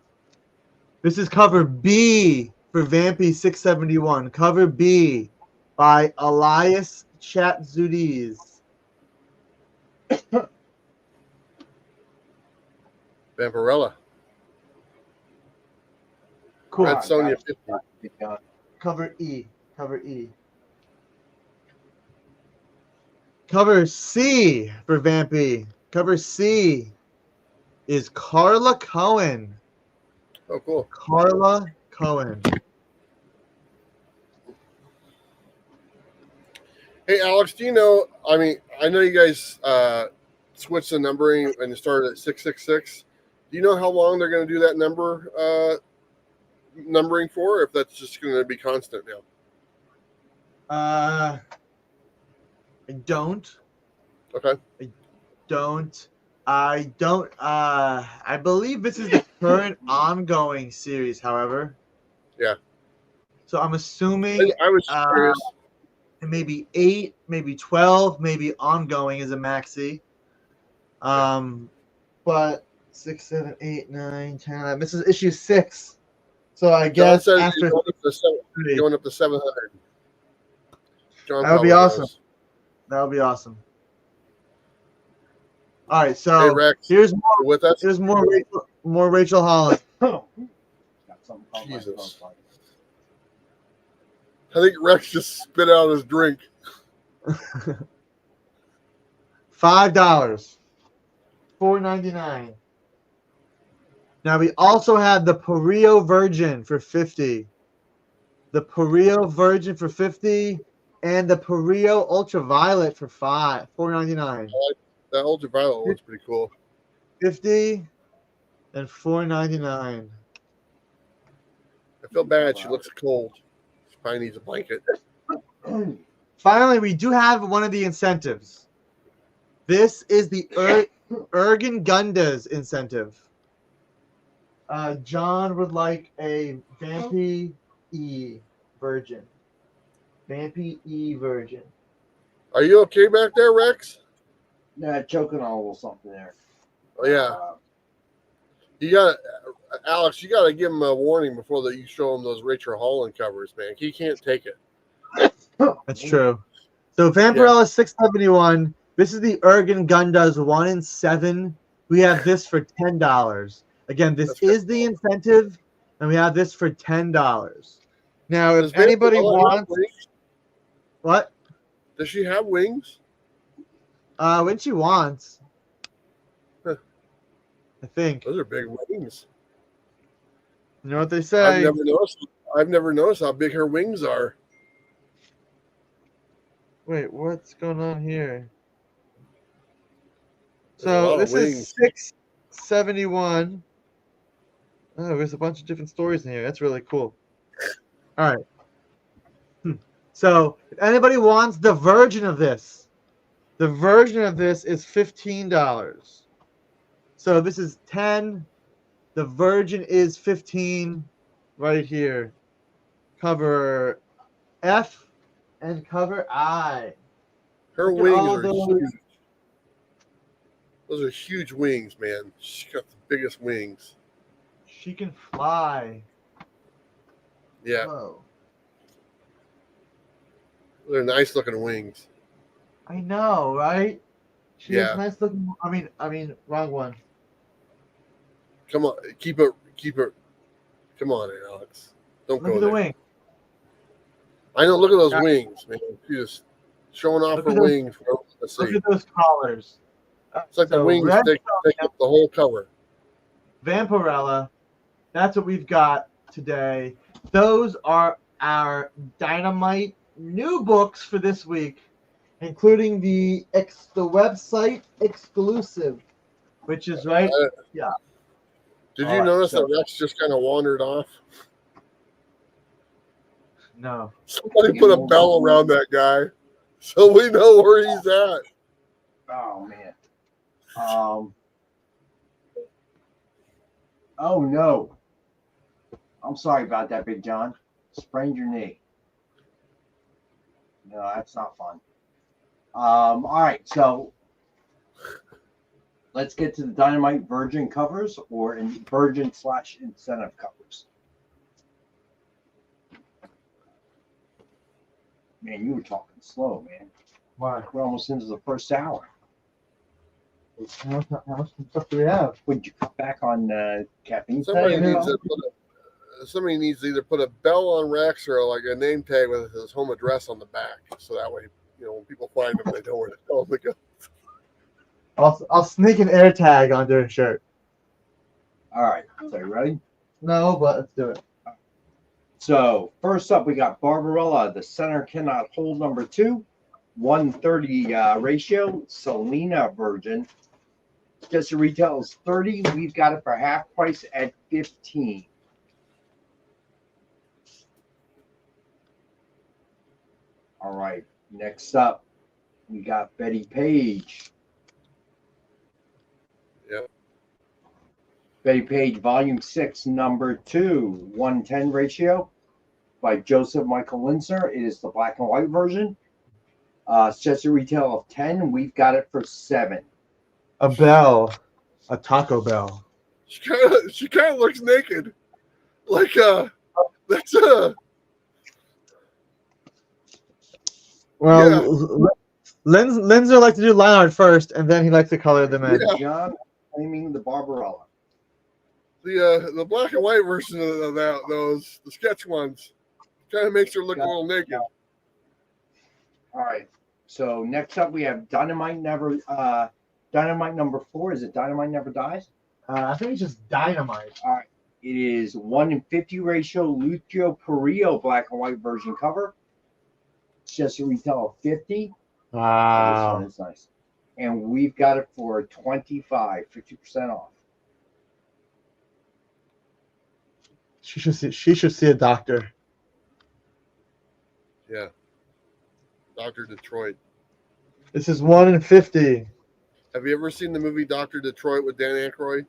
This is cover B for Vampy 671. Cover B by Elias Chatzudiz. Vampirella. Cool. Red Sonia 50. Cover E. Cover E. Cover C for Vampy. Cover C is Carla Cohen. Oh, cool. Carla Cohen. Hey, Alex, do you know? I mean, I know you guys switched the numbering and started at 666. Do you know how long they're going to do that numbering for? Or if that's just going to be constant now? I don't. Okay. I believe this is the current ongoing series, however. Yeah. So I'm assuming I was curious. maybe 8, maybe 12, maybe ongoing is a maxi. But 6, 7, 8, 9, 10, 11. This is issue 6. So I guess John says after going up to 700. John that would be probably awesome. knows. That would be awesome. All right, so Hey, Rex, here's you with us? more Rachel Holland. Got something called my Jesus. phone. I think Rex just spit out his drink. $5. $4.99. Now we also have the Perio Virgin for 50. The Perio Virgin for 50, and the Perio Ultraviolet for $4.99. That ultraviolet one's pretty cool. 50 and $4.99. I feel bad. She looks cold. She probably needs a blanket. Finally, we do have one of the incentives. This is the Ergen Gundas incentive. John would like a Vampy E Virgin. Vampy E Virgin. Are you okay back there, Rex? Yeah, choking on a little something there. Oh yeah. You got Alex. You got to give him a warning before that you show him those Rachel Holland covers, man. He can't take it. That's true. So Vampirella 671. This is the Ergen Gundas 1 in 7. We have this for $10. Again, this is the incentive, and we have this for $10. Now, if anybody wants, what? Does she have wings? When she wants, I think. Those are big wings. You know what they say? I've never noticed how big her wings are. Wait, what's going on here? So this is 671. Oh, there's a bunch of different stories in here. That's really cool. All right. So if anybody wants the version of this, the version of this is $15. So this is 10. The version is 15 right here. Cover F and cover I. Her wings are huge. Those are huge wings, man. She's got the biggest wings. She can fly. Yeah. Whoa. They're nice looking wings. I know, right? She Yeah. has nice looking. I mean, wrong one. Come on, keep it. Come on, Alex. Don't Look go at the there. wing. I know. Look at those wings, man. She's just showing off her wings. Look at those collars. It's like the wings take up the whole cover. Vampirella. That's what we've got today. Those are our Dynamite new books for this week, including the website exclusive, which is right. Yeah. Did you notice that Rex just kind of wandered off? No. Somebody put a bell around that guy, so we know where he's at. Oh man. Oh no. I'm sorry about that, Big John. Sprained your knee. No, that's not fun. All right, so let's get to the Dynamite Virgin covers or Virgin / incentive covers. Man, you were talking slow, man. Why? We're almost into the first hour. How much stuff do we have? Would you cut back on caffeine? Somebody needs to either put a bell on Rex or like a name tag with his home address on the back, so that way, when people find him, they know where to tell them to go. I'll sneak an air tag onto a shirt. All right, so you ready? No, but let's do it. So first up, we got Barbarella. The center cannot hold number 2, 130 ratio. Selena Virgin. Just retail is 30. We've got it for half price at 15. All right. Next up, we got Betty Page. Yep. Betty Page, Volume 6, Number 2, 110 ratio by Joseph Michael Linsner. It is the black and white version. Sets a retail of 10. We've got it for 7. A bell. A Taco Bell. She kind of looks naked. Like, that's Well, Linsner likes to do line art first, and then he likes to color them in. Yeah. John claiming the Barbarella. The black and white version of those the sketch ones, kind of makes her look a little naked. All right. So next up we have Dynamite number 4. Is it Dynamite Never Dies? I think it's just Dynamite. All right. It is 1-in-50 ratio Lucio Perillo black and white version cover. It's just a retail of 50. Wow. This one is nice. And we've got it for 25, 50% off. She should see a doctor. Yeah. Dr. Detroit. This is 1-in-50. Have you ever seen the movie Dr. Detroit with Dan Aykroyd?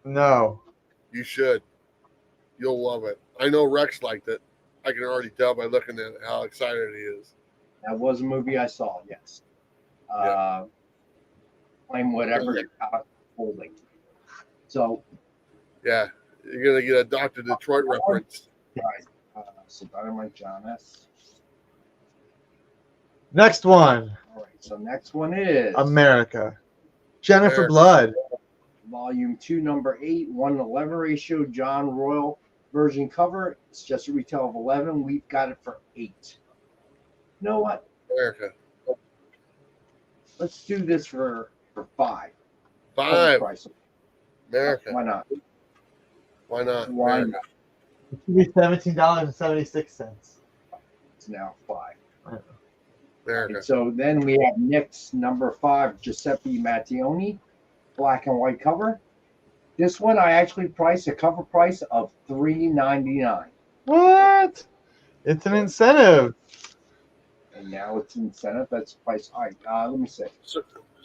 No. You should. You'll love it. I know Rex liked it. I can already tell by looking at how excited he is. That was a movie I saw, yes. Claim whatever you're holding. So, yeah, you're going to get a Dr. Detroit reference. Right. So, Dynamite John S. Next one. All right. So, next one is America. Jennifer Blood. Volume 2, number 8, 1-11 ratio, John Royal version cover. It's just a retail of 11. We've got it for 8. You know what? America. Let's do this for 5. 5. America. Why not? Why not? Why America. not? It should be $17.76. It's now 5. America. And so then we have Nick's number 5, Giuseppe Mattioni, black and white cover. This one I actually priced a cover price of $3.99. What? It's an incentive. And now it's an incentive. That's price. All right, let me see.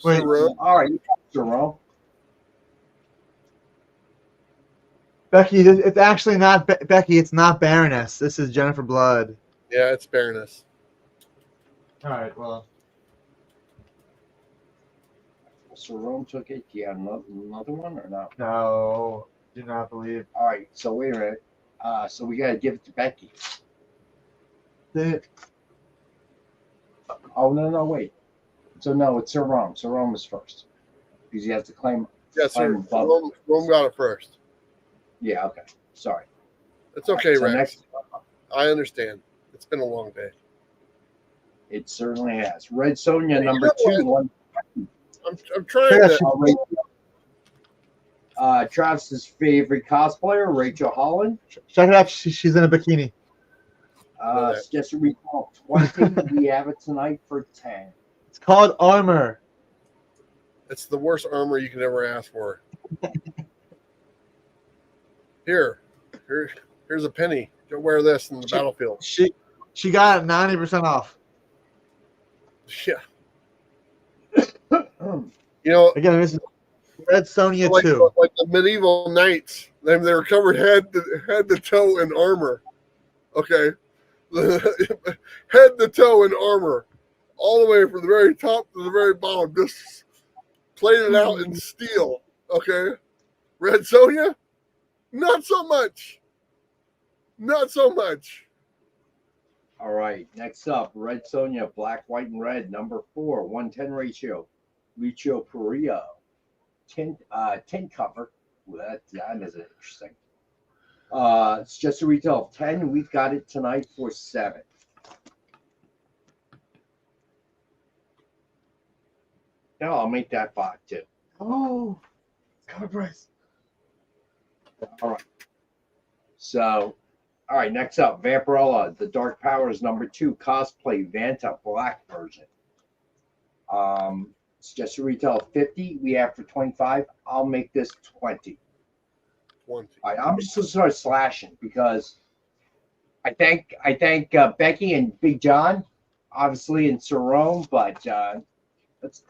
Wait. All right, Jerome. Becky, it's actually not Becky. It's not Baroness. This is Jennifer Blood. Yeah, it's Baroness. All right. Well, So Rome took it. Do you have another one or not? no, do not believe. All right. So wait a minute. So we got to give it to Becky. Oh no, wait. So no, it's Sir Rome. Sir Rome is first because he has to claim. Yes, sir. Rome got it first. Yeah. Okay. Sorry. It's okay, So Rex. next, I understand. It's been a long day. it certainly has. Red Sonja number 2. I'm trying to. Travis's favorite cosplayer, Rachel Holland. Check it out. She's in a bikini. Just a recall 20. We have it tonight for 10. It's called armor. It's the worst armor you can ever ask for. Here's a penny. Don't wear this in the battlefield. She got it 90% off. Yeah. You know, Again, this is Red Sonja 2. Like the medieval knights. They were covered head to toe in armor. Okay. Head to toe in armor. All the way from the very top to the very bottom. Just plated out in steel. Okay. Red Sonja? Not so much. Not so much. All right. Next up, Red Sonja, black, white, and red, number 4, 110 ratio. Lucio Perillo. Tint cover. Ooh, that is interesting. It's just a retail of 10. We've got it tonight for 7. No, I'll make that 5 too. Oh, cover price. All right. So, all right. Next up, Vampirella, the Dark Powers number 2 cosplay Vanta black version. It's just a retail of 50. We have for 25. I'll make this 20. 20. All right, I'm just gonna start slashing because I thank Becky and Big John, obviously, and Sarone, but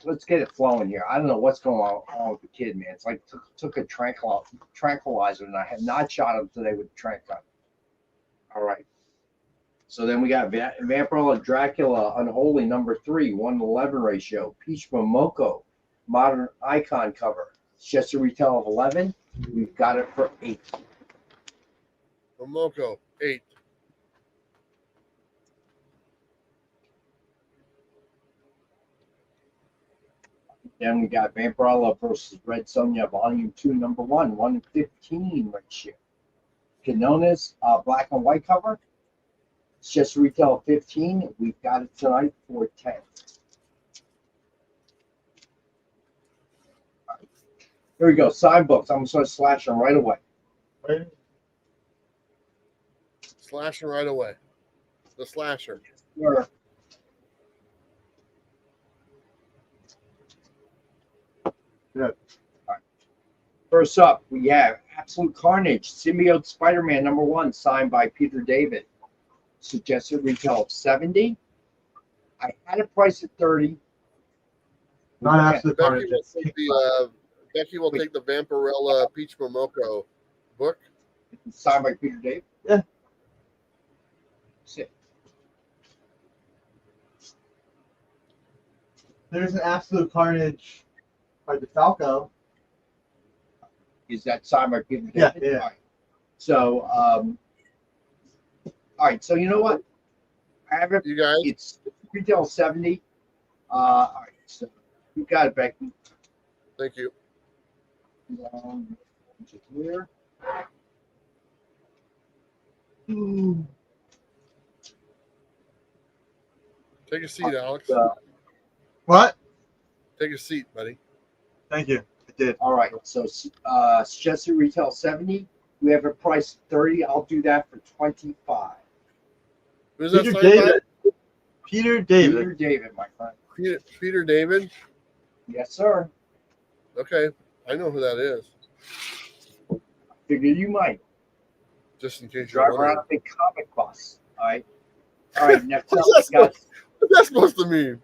let's get it flowing here. I don't know what's going on with the kid, man. It's like took a tranquilizer and I have not shot him today with the tranq gun. All right. So then we got Vampirella Dracula Unholy number 3, 1-11 ratio. Peach Momoko modern icon cover. It's just a retail of 11. We've got it for 8. Momoko, 8. Then we got Vampirella versus Red Sonja Volume 2, number 1, 1-15 ratio. Kanona's black and white cover. It's just retail 15. We've got it tonight for 10. Here we go. Sign books. I'm going to slash them right away. Slashing right away. The slasher. Sure. Good. All right. First up, we have Absolute Carnage, Symbiote Spider-Man #1, signed by Peter David. Suggested retail of $70. I had it priced at $30. Not Absolute Becky Carnage. will take Becky will take the Vampirella Peach Momoko book. Signed by Peter David. Yeah. Sit. There's an Absolute Carnage by DeFalco. Is that signed by Peter David? Yeah, yeah. All right. So, all right. So you know what? I have it. You guys, It's retail 70. All right. So you got it, Becky. thank you. Just here. Take a seat, Alex. What? Take a seat, buddy. Thank you. I did. All right. So suggested retail 70. We have a price 30. I'll do that for 25. Who's that Peter signed David. Peter David. Peter David, my friend. by? Peter David. Yes, sir. Okay, I know who that is. Figured you might Just in case drive you're around wondering. a big comic bus. All right. All right. Next up, What's we got. What's that supposed to mean?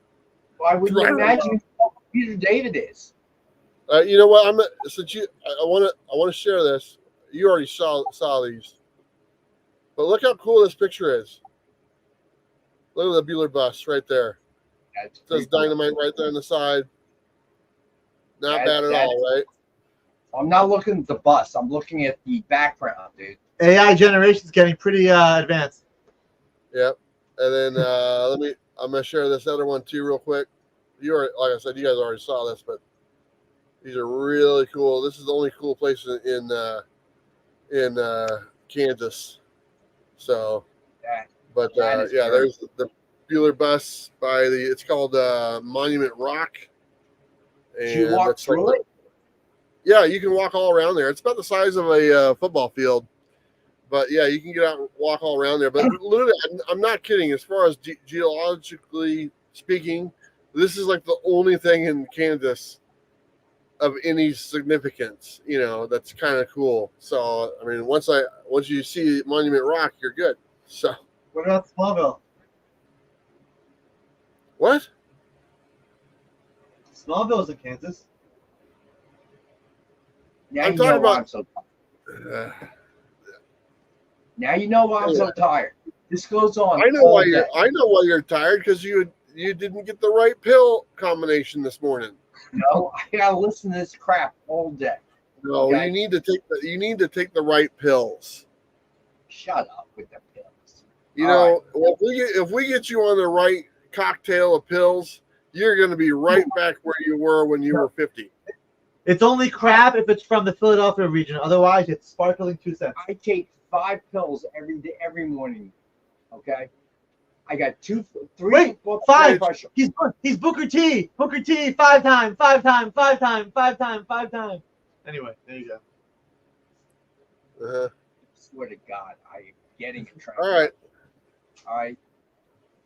Why would you Drive imagine who Peter David is? You know what? Since I want to share this. You already saw these, but look how cool this picture is. Look at the Bueller bus right there. That's It says pretty cool. Dynamite right there on the side. Not That- bad at that's- all, right? I'm not looking at the bus. I'm looking at the background, dude. AI generation is getting pretty advanced. Yep. And then I'm gonna share this other one too real quick. You are, like I said, you guys already saw this, but these are really cool. This is the only cool place in Kansas. So, That- but that is yeah, very there's the Bueller bus by it's called Monument Rock. Did you walk it's like through it? Yeah, you can walk all around there. It's about the size of a football field, but yeah, you can get out and walk all around there. But literally, I'm not kidding. As far as geologically speaking, this is like the only thing in Kansas of any significance. You know, that's kind of cool. So, I mean, once you see Monument Rock, you're good. So, What about Smallville? what? Smallville's in Kansas. Now I'm you talking know why about- I'm so tired. Now you know why I'm so tired. This goes on. I know all why day. you're tired, because you didn't get the right pill combination this morning. No, I gotta listen to this crap all day. No, Okay. you need to take the right pills. Shut up with the pills. You All know, well, if we get you on the right cocktail of pills, you're going to be right back where you were when you were 50. It's only crap if it's from the Philadelphia region. Otherwise, it's sparkling 2 cents. I take 5 pills every day, every morning. Okay, I got 3. Wait, blood 5. pressure. He's Booker T. Booker T. 5 times. 5 times. 5 times. 5 times. 5 times. Anyway, there you go. Uh-huh. I swear to God, I am getting a train. All right. All right.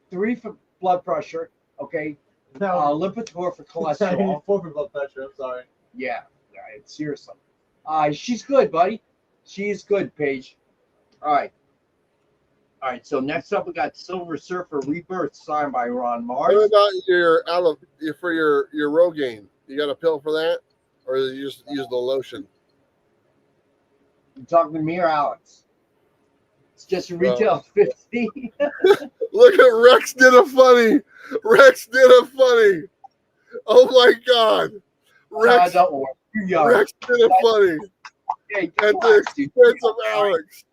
3 for blood pressure. Okay. No, Lipitor for cholesterol. 4 for blood pressure. I'm sorry. Yeah. Seriously. She's good, buddy. She is good, Paige. All right. All right. So next up, we got Silver Surfer Rebirth, signed by Ron What Mars. about your Rogaine? You got a pill for that, or you just use the lotion? You talking to me or Alex? It's just a retail 50. Look at Rex did a funny. Rex did a funny. Oh my God. Rex Don't worry. You're young. Rex did a funny Hey, at the relax, dude. expense of Alex.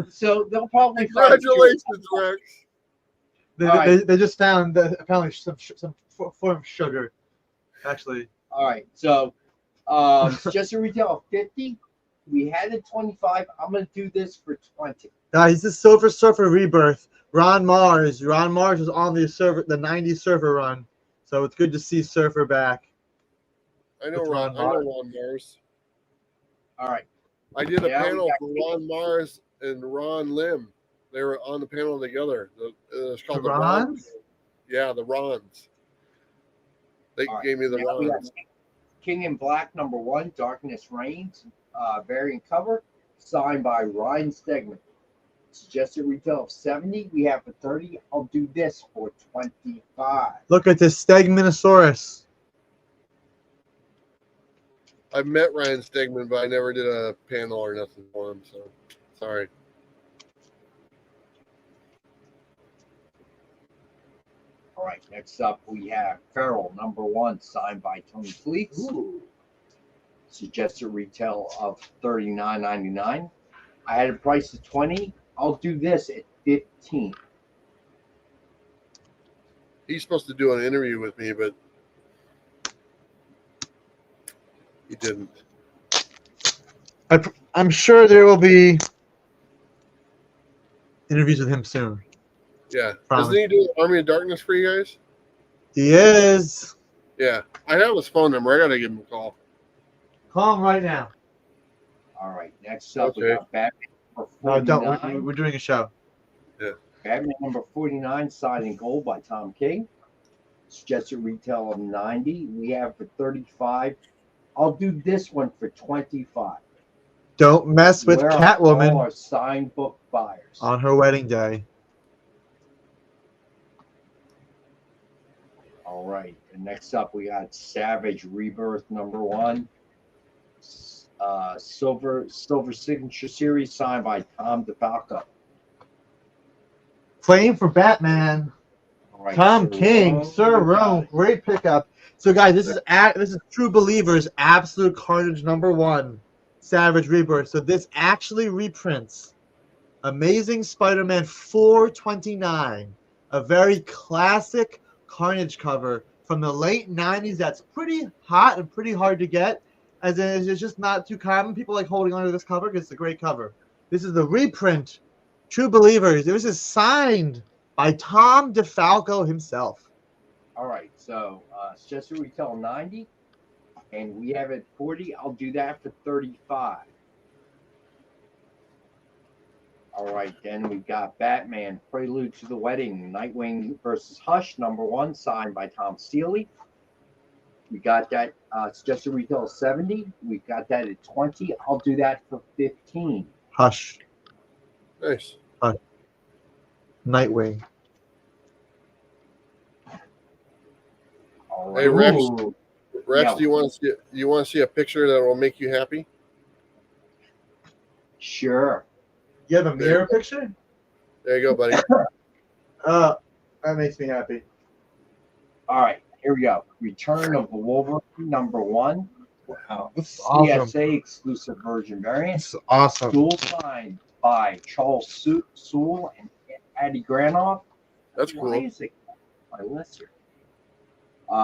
So they'll probably find Congratulations, Rex. They just found apparently some form of sugar. Actually, All right. So it's just a retail of 50. We had it 25. I'm gonna do this for 20. guys, this is Silver Surfer Rebirth. Ron Mars was on the 90s Surfer run, so it's good to see Surfer back. I know With Ron Ron Mars. Mars. All right. I did a Yeah, we panel got for Ron Mars and Ron Lim. They were on the panel together. It's called the Ron. Bronze? Yeah, the Rons. They All right. gave me the Now we got Rons. King in Black #1, Darkness Reigns, variant cover, signed by Ryan Stegman. Suggested retail of 70. We have for 30. I'll do this for 25. Look at this Stegmanosaurus. I've met Ryan Stegman, but I never did a panel or nothing for him. So sorry. All right. Next up, we have Feral #1, signed by Tony Fleets. Suggested retail of $39.99. I had a price of 20. I'll do this at 15. He's supposed to do an interview with me, but he didn't. I'm sure there will be interviews with him soon. Yeah. Promise. Doesn't he do Army of Darkness for you guys? He is. Yeah. I have his phone number. I got to give him a call. Call him right now. All right. Next up, we Okay. got Batman No, #49. don't. We're doing a show. Batman #49, signed in gold by Tom King. Suggested retail of 90. We have for 35. I'll do this one for 25. Don't mess with Where are all Catwoman our signed book buyers? on her wedding day. All right. And next up, we got Savage Rebirth #1. Silver Signature Series, signed by Tom DeFalco. Flame for Batman. All right, Tom Sir King, Rome, Sir you got Rome, it. great pickup. So, guys, this is True Believers, Absolute Carnage #1, Savage Rebirth. So this actually reprints Amazing Spider-Man 429, a very classic Carnage cover from the late '90s. That's pretty hot and pretty hard to get, as in it's just not too common. People like holding onto this cover because it's a great cover. This is the reprint, True Believers. This is signed by Tom DeFalco himself. All right, so suggested retail 90, and we have it 40. I'll do that for 35. All right, then we got Batman Prelude to the Wedding, Nightwing versus Hush #1, signed by Tom Steele. We got that suggested retail 70. We got that at 20. I'll do that for 15. Hush, Nice. Nightwing. All Hey, right. Rex. Ooh. Rex, Yeah. do you want to see a picture that will make you happy? Sure. You have a mirror picture? There you go, buddy. That makes me happy. All right, here we go. Return of the Wolverine #1. Wow, this is awesome. CSA exclusive version variant. This is awesome. Dual signed by Charles Soule and Addy Granoff. That's cool. Why is it on my list here?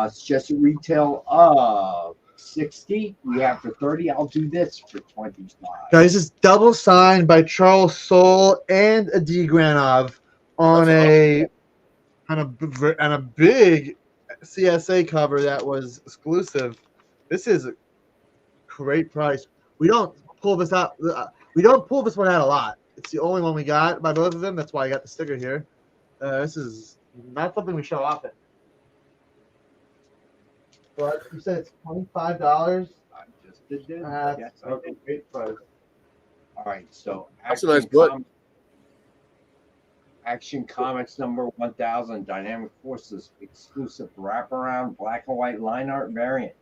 Suggested retail of 60. We have for 30. I'll do this for 25. Guys, this is double signed by Charles Soule and Adi Granov on That's a big CSA cover that was exclusive. This is a great price. We don't pull this out. We don't pull this one out a lot. It's the only one we got by both of them. That's why I got the sticker here. This is not something we show often. But you said it's $25. I just did this. That's Yes, I a did. great price. All right, so That's a nice book. Action Comics #1000, Dynamic Forces exclusive wraparound black and white line art variant.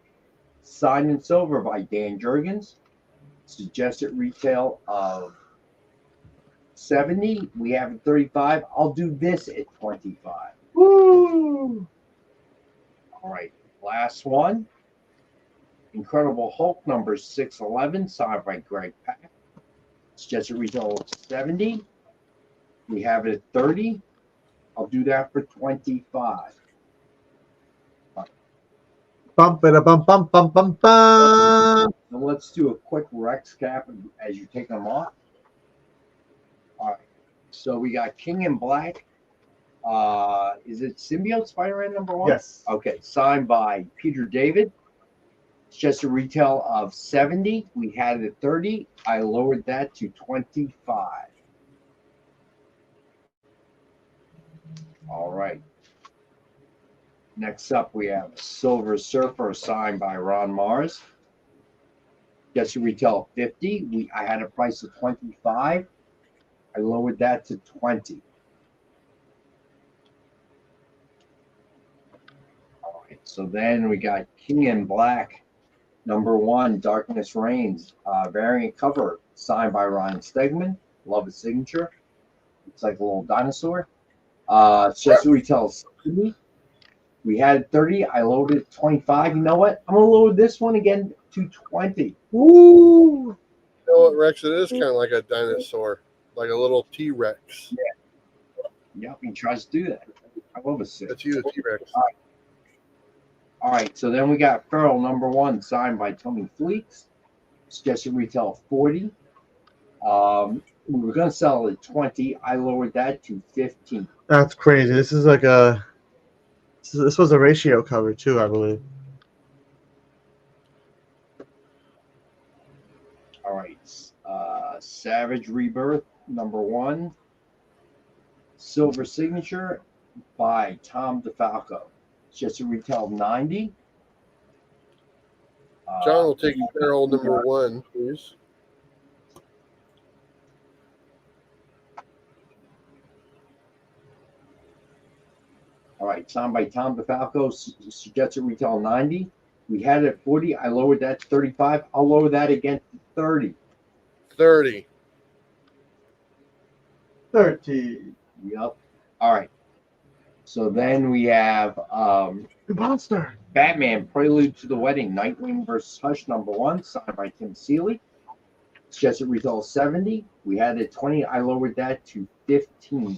Signed in silver by Dan Jurgens. Suggested retail of 70. We have it 35. I'll do this at 25. Woo! All right, last one. Incredible Hulk #611, signed by Greg Pak. Suggested retail of 70. We have it at 30. I'll do that for 25. Bump it a bump bump bump bump bump. So let's do a quick Rex cap as you take them off. All right. So we got King in Black. Is it Symbiote Spider-Man #1? Yes. Okay. Signed by Peter David. It's just a retail of 70. We had it at 30. I lowered that to 25. All right. Next up, we have Silver Surfer signed by Ron Mars. Just a retail of 50. I had a price of 25. I lowered that to 20. All right. So then we got King in Black, #1, Darkness Reigns, variant cover signed by Ryan Stegman. Love his signature. It's like a little dinosaur. It's just a retail of 70. We had 30. I loaded it 25. You know what? I'm gonna load this one again to 20. Woo! You know what, Rex? It is kind of like a dinosaur, like a little T-Rex. Yep, he tries to do that. I love a six. That's you, the T-Rex. All right, so then we got Feral #1 signed by Tony Fleeks. Suggested retail of 40. We were gonna sell it at 20. I lowered that to 15. That's crazy. This is like a. This was a ratio cover too, I believe. All right, Savage Rebirth #1, Silver Signature by Tom DeFalco. Just a retail of 90. John will take Feral #1, please. All right, signed by Tom DeFalco, suggested retail 90. We had it at 40. I lowered that to 35. I'll lower that again to 30. 30. 30. Yep. All right. So then we have Monster. Batman Prelude to the Wedding, Nightwing versus Hush #1, signed by Tim Seeley. Suggested retail 70. We had it at 20. I lowered that to 15.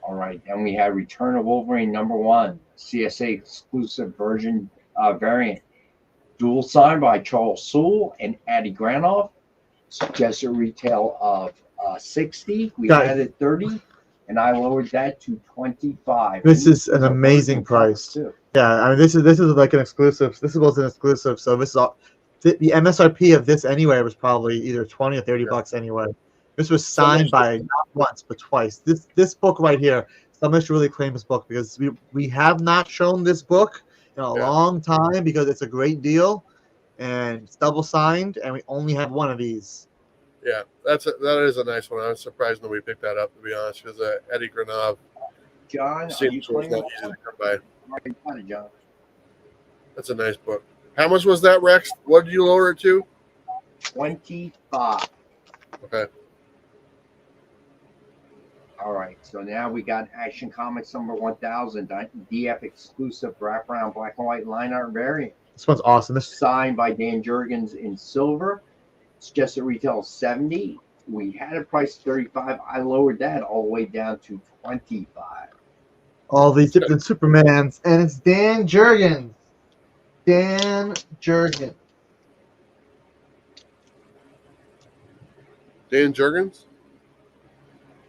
All right, and we had Return of Wolverine #1, CSA exclusive version variant. Dual signed by Charles Soule and Addy Granoff. Suggested retail of 60. We Got it. had it 30, and I lowered that to 25. This is an amazing price. Too. Yeah, I mean this is like an exclusive. This was an exclusive, so this is all. The MSRP of this anyway was probably either 20 or 30 bucks anyway. This was signed by not once but twice. This book right here, somebody should really claim this book because we have not shown this book in a long time because it's a great deal and it's double signed and we only have one of these. Yeah, that is a nice one. I was surprised nobody picked that up, to be honest, because Eddie Granov John, are you seems not playing? easy to come by. Got it, John. That's a nice book. How much was that, Rex? What did you lower it to? 25. Okay. All right, so now we got Action Comics #1000, DF exclusive wraparound black and white line art variant. This one's awesome. This Signed by Dan Jurgens in silver. Suggested retail 70. We had a price of 35. I lowered that all the way down to 25. all these different Supermans, and it's Dan Jurgens. Dan Jurgens. Dan Jurgens?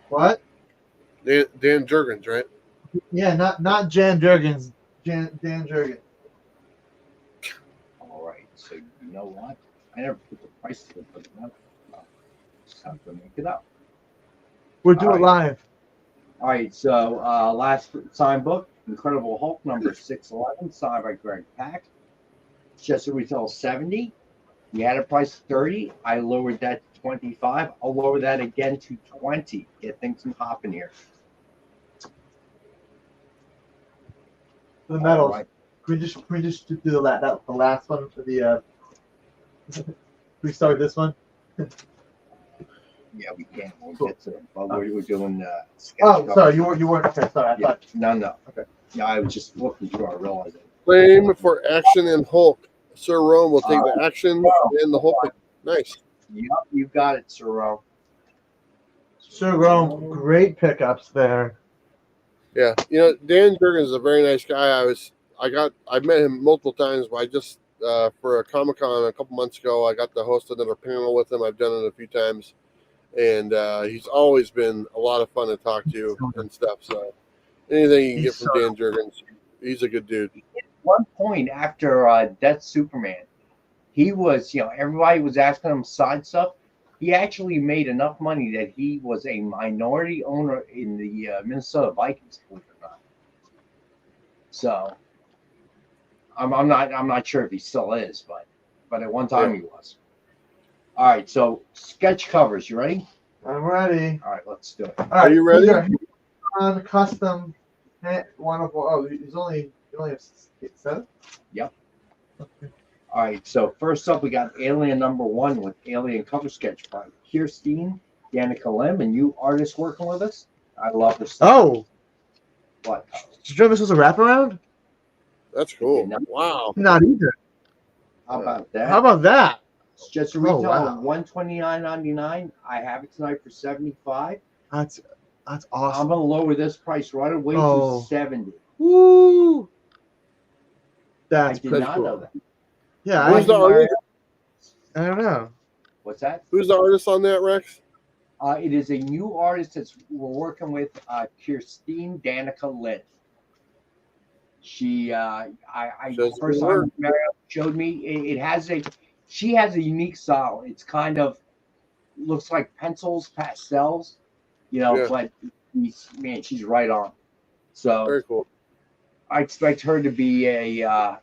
What? Dan Jurgens, right? Yeah, not Jan Jurgens. Dan Jurgens. All right, so you know what? I never put the price to it, but just have to make it up. We're doing All live. All right, so last signed book, Incredible Hulk #611, signed by Greg Pak. Suggested retail 70. We had a price of 30. I lowered that to 25. I'll lower that again to 20. Get things hopping here. The medals. All right. Can we just do the last one for the we start this one? Yeah, we can. We'll get to it. But we're doing sketch Oh, cover. sorry, you weren't okay. Sorry, I Yeah. thought. No. Okay. Yeah, I was just looking through. I realized it. Claim for Action and Hulk. Sir Rome will take the Action and the Hulk. Nice. Yep, you got it, Sir. Sir Rome, great pickups there. Yeah, you know, Dan Jurgens is a very nice guy. I met him multiple times, but I just for a Comic-Con a couple months ago, I got to host another panel with him. I've done it a few times, and he's always been a lot of fun to talk to and stuff. So, Anything you can He's get from Dan Jurgens, he's a good dude. One point after Death Superman, he was, everybody was asking him side stuff. He actually made enough money that he was a minority owner in the Minnesota Vikings, believe it or not. So I'm not sure if he still is, but at one time he was. All right, so sketch covers. You ready? I'm ready. All right, let's do it. All right, Are you ready? These are on custom. Wonderful. Oh, you only have 7. Yep. Okay. All right, so first up, we got Alien #1 with Alien cover sketch by Kirsten, Danica Lim, and you artists working with us. I love this stuff. Oh, What? did you know this was a wraparound? That's cool. Wow. Not either. How about that? How about that? It's just a retail wow. of $129.99. I have it tonight for $75. That's I'm awesome. gonna lower this price right away to $70. Woo! That's I did pretty not cool. know that. Yeah, Who's the artist? I don't know. What's that? Who's the artist on that, Rex? It is a new artist that we're working with, Kirsten Danica Lim. She, first time Mario showed me, she has a unique style. It's kind of looks like pencils, pastels, but she's right on. So Very cool. I expect her to be a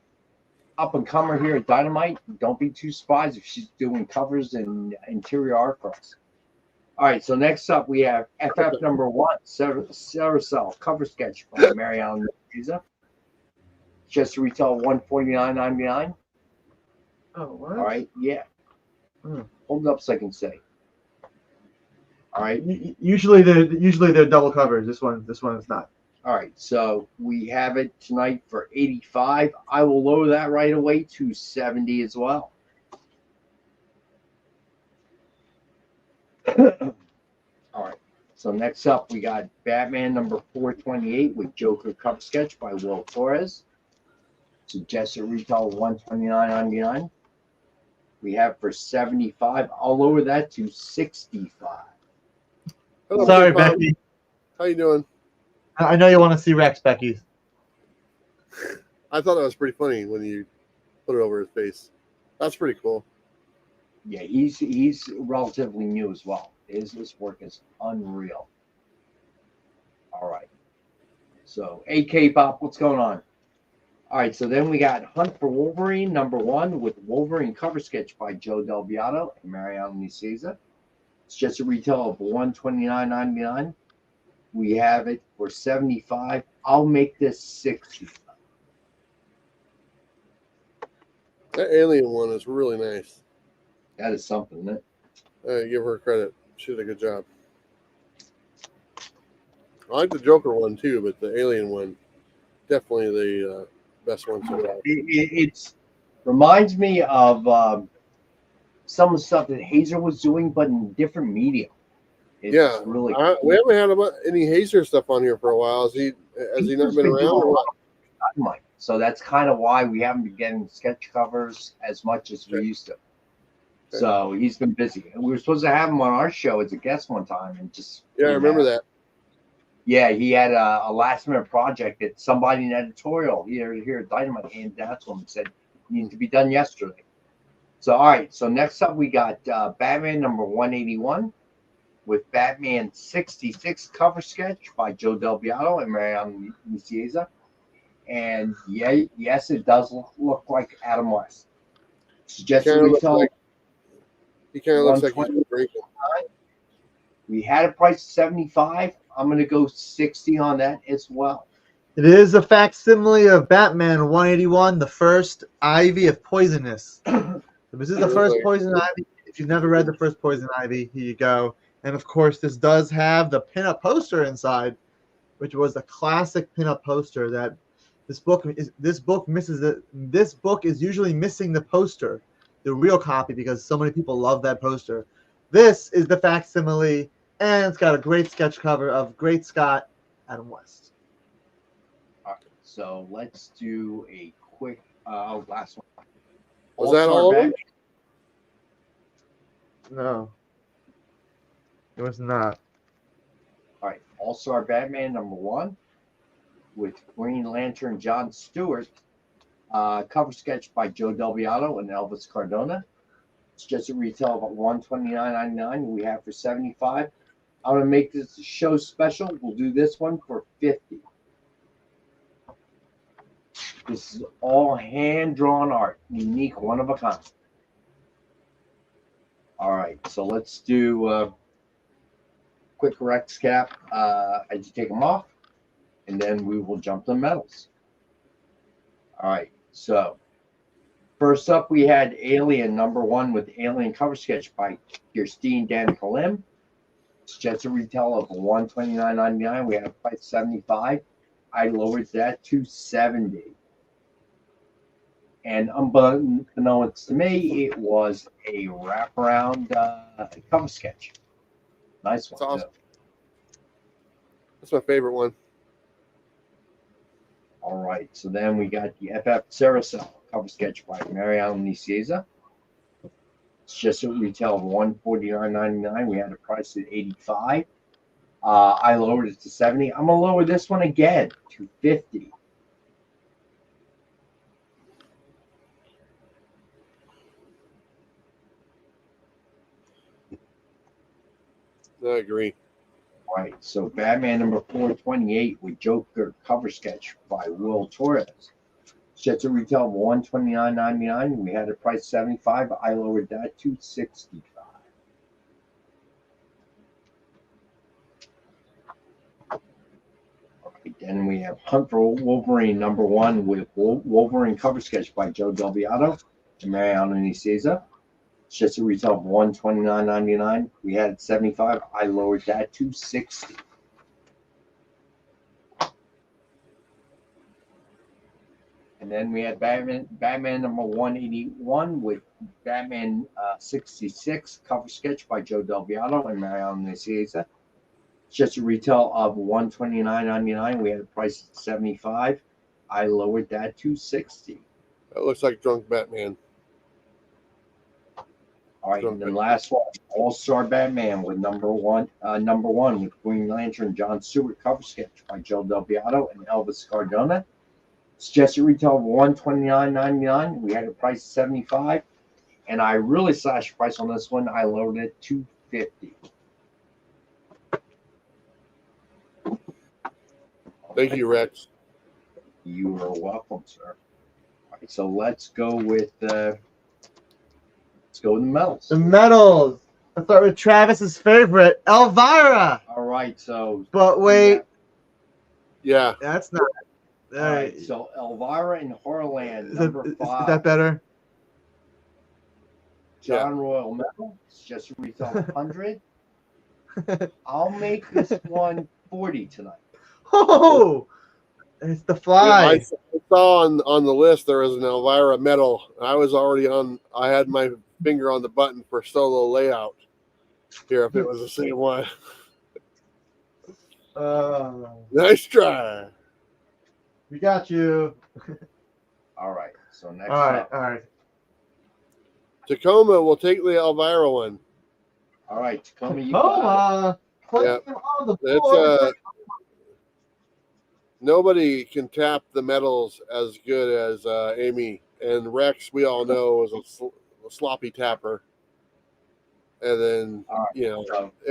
up and comer here at Dynamite. Don't be too surprised if she's doing covers and interior art for us. All right, so next up we have FF #1, Carousel cover sketch by Marianne Pizza. Just retail $149.99. Oh, what? All right, yeah. Hold it up so I can say. All right. Usually they're double covers. This one is not. All right, so we have it tonight for $85. I will lower that right away to $70 as well. All right, so next up we got Batman #428 with Joker cover sketch by Will Torres. Suggested retail $129.99. We have for $75. I'll lower that to $65. Hello, Sorry, Bob. Becky. How you doing? I know you want to see Rex, Becky. I thought that was pretty funny when you put it over his face. That's pretty cool. Yeah, he's relatively new as well. His work is unreal. All right. So, AK Pop, what's going on? All right, so then we got Hunt for Wolverine #1 with Wolverine cover sketch by Joe Del Beato and Mariano Nicieza. It's just a retail of $129.99. We have it for $75. I'll make this $60. That alien one is really nice. That is something, isn't it? Give her credit. She did a good job. I like the Joker one too, but the alien one, definitely the best one so far. It reminds me of some of the stuff that Hazer was doing, but in different medium. It's really cool. We haven't had any Hazer stuff on here for a while. Has he not been around or what? Dynamite. So that's kind of why we haven't been getting sketch covers as much as we used to. Okay. So he's been busy. And we were supposed to have him on our show as a guest one time, and just I remember that. Yeah, he had a last minute project that somebody in editorial here at Dynamite handed down to him and said needed to be done yesterday. So all right, so next up we got Batman #181 with Batman 66 cover sketch by Joe Del Beato and Mariano Nicieza. And yes, it does look like Adam West. Suggested retail. He kind of looks like he's been drinking. We had a price of $75. I'm going to go $60 on that as well. It is a facsimile of Batman 181, the first Ivy of Poisonous. This is the first Poison Ivy. If you've never read the first Poison Ivy, here you go. And of course, this does have the pinup poster inside, which was a classic pinup poster that this book misses. This book is usually missing the poster, the real copy, because so many people love that poster. This is the facsimile, and it's got a great sketch cover of Great Scott, Adam West. All right, so let's do a quick last one. Was that all of them? No, it was not. All right, All-Star Batman #1 with Green Lantern John Stewart. Cover sketch by Joe Del Beato and Elvis Cardona. It's just a retail of $129.99. We have for $75. I'm gonna make this a show special. We'll do this one for $50. This is all hand-drawn art, unique, one of a kind. All right, so let's do quick Rex cap as you take them off, and then we will jump to metals. All right, so first up we had Alien #1 with Alien cover sketch by Kirstine Dan Kalim. It's just a retail of $129.99. We had a price $75. I lowered that to $70. And unbeknownst to me, it was a wraparound cover sketch. Nice one. That's awesome. That's my favorite one. All right, so then we got the FF Carousel cover sketch by Mariano Nicieza. It's just a retail of $149.99. We had a price at $85. I lowered it to $70. I'm gonna lower this one again to $50. I agree. All right, so Batman #428 with Joker cover sketch by Will Torres. It's a retail of $129.99. We had a price $75. I lowered that to $65. Okay, then we have Hunt for Wolverine #1 with Wolverine cover sketch by Joe Del Beato and Mariano Nicieza. It's just a retail of $129.99. We had it $75. I lowered that to $60. And then we had Batman #181 with Batman 66 cover sketch by Joe Del Beato and Mariano Nicieza. It's just a retail of $129.99. We had a price at $75. I lowered that to $60. That looks like Drunk Batman. All right, and then last one, All-Star Batman with number one with Green Lantern John Stewart cover sketch by Joe Del Beato and Elvis Cardona. It's just a retail of $129.99. We had a price of $75, and I really slashed the price on this one. I lowered it to $50. Thank you, Rex. You are welcome, sir. All right, so let's go with the metals. The metals. Let's start with Travis's favorite, Elvira. All right, so. But wait. Yeah. That's not. All right, so Elvira in Horrorland, #5. Is that better? John Royal metal. It's just a retail of $100. I'll make this one $40 tonight. Oh, it's the fly. I saw on the list there was an Elvira metal. I was already on. I had my finger on the button for solo layout here if it was the same one. Nice try. We got you. All right. So next All up. right. Tacoma will take the Elvira one. All right, Tacoma, you got it. It's nobody can tap the metals as good as Amy, and Rex. We all know is a sloppy tapper. And then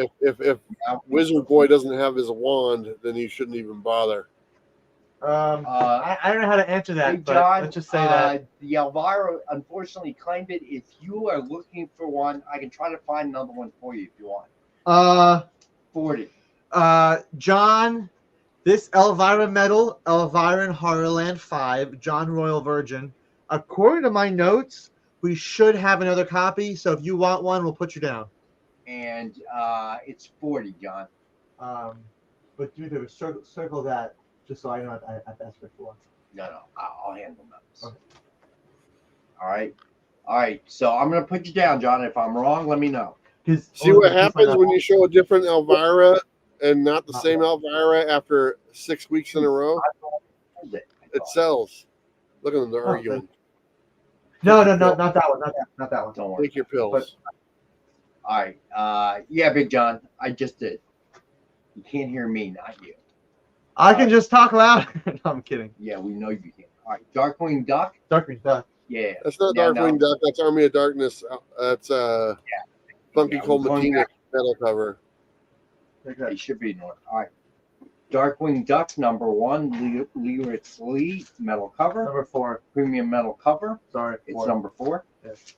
if Wizard Boy doesn't have his wand, then he shouldn't even bother. I don't know how to answer that, but John, let's just say that the Elvira unfortunately claimed it. If you are looking for one, I can try to find another one for you if you want. 40. John, this Elvira medal, Elvira in Horrorland 5, John Royal Virgin. According to my notes, we should have another copy. So if you want one, we'll put you down. And it's 40, John. But do circle that. Just so I know I've asked before. No, I'll handle those. Okay. All right. So I'm gonna put you down, John. If I'm wrong, let me know. See what happens when you show a different Elvira and not the same Elvira after 6 weeks in a row. It sells. Look at them; they're arguing. No, not that one. Not that one. Don't worry. Take your pills. All right. Yeah, Big John. I just did. You can't hear me, not you. I can just talk loud. No, I'm kidding. Yeah, we know you can. All right, Darkwing Duck. Darkwing Duck. Yeah. That's not Yeah, Darkwing no. Duck. That's Army of Darkness. That's Funky Yeah, Cold we're going Matina back. metal cover. They should be north. All right. Darkwing Duck #1, Lyrics Lee metal cover. Number 4. Premium metal cover. Sorry, It's 4. number 4. Yes.